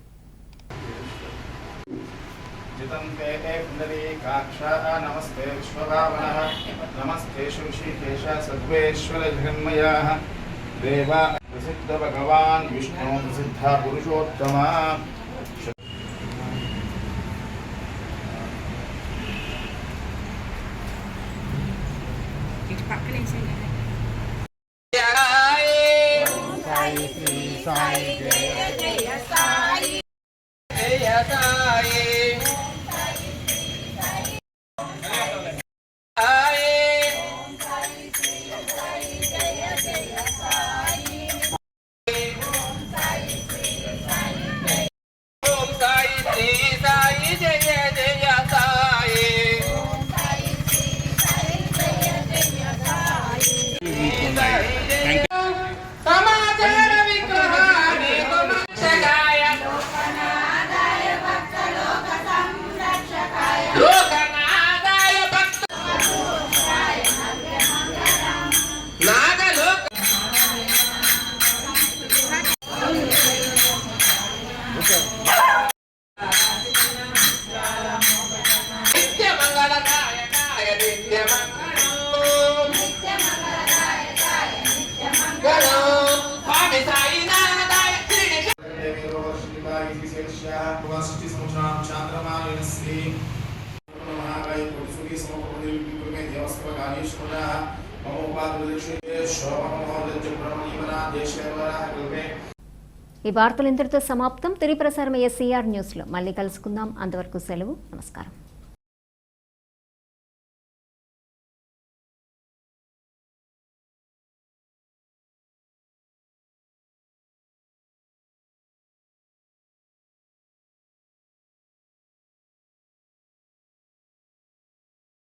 శ్రితంతే పుండరీకాక్ష నమస్తే విశ్వభావనః నమస్తే ఋషికేశ సర్వేశ్వర జగన్మయః దేవ ప్రసిద్ధ భగవాన్ విష్ణు ప్రసిద్ధ పురుషోత్తమ. ఈ వార్తలు ఇంతటితో సమాప్తం. తిరిగి ప్రసారం అయ్యే CR న్యూస్లో మళ్ళీ కలుసుకుందాం. అంతవరకు సెలవు. నమస్కారం.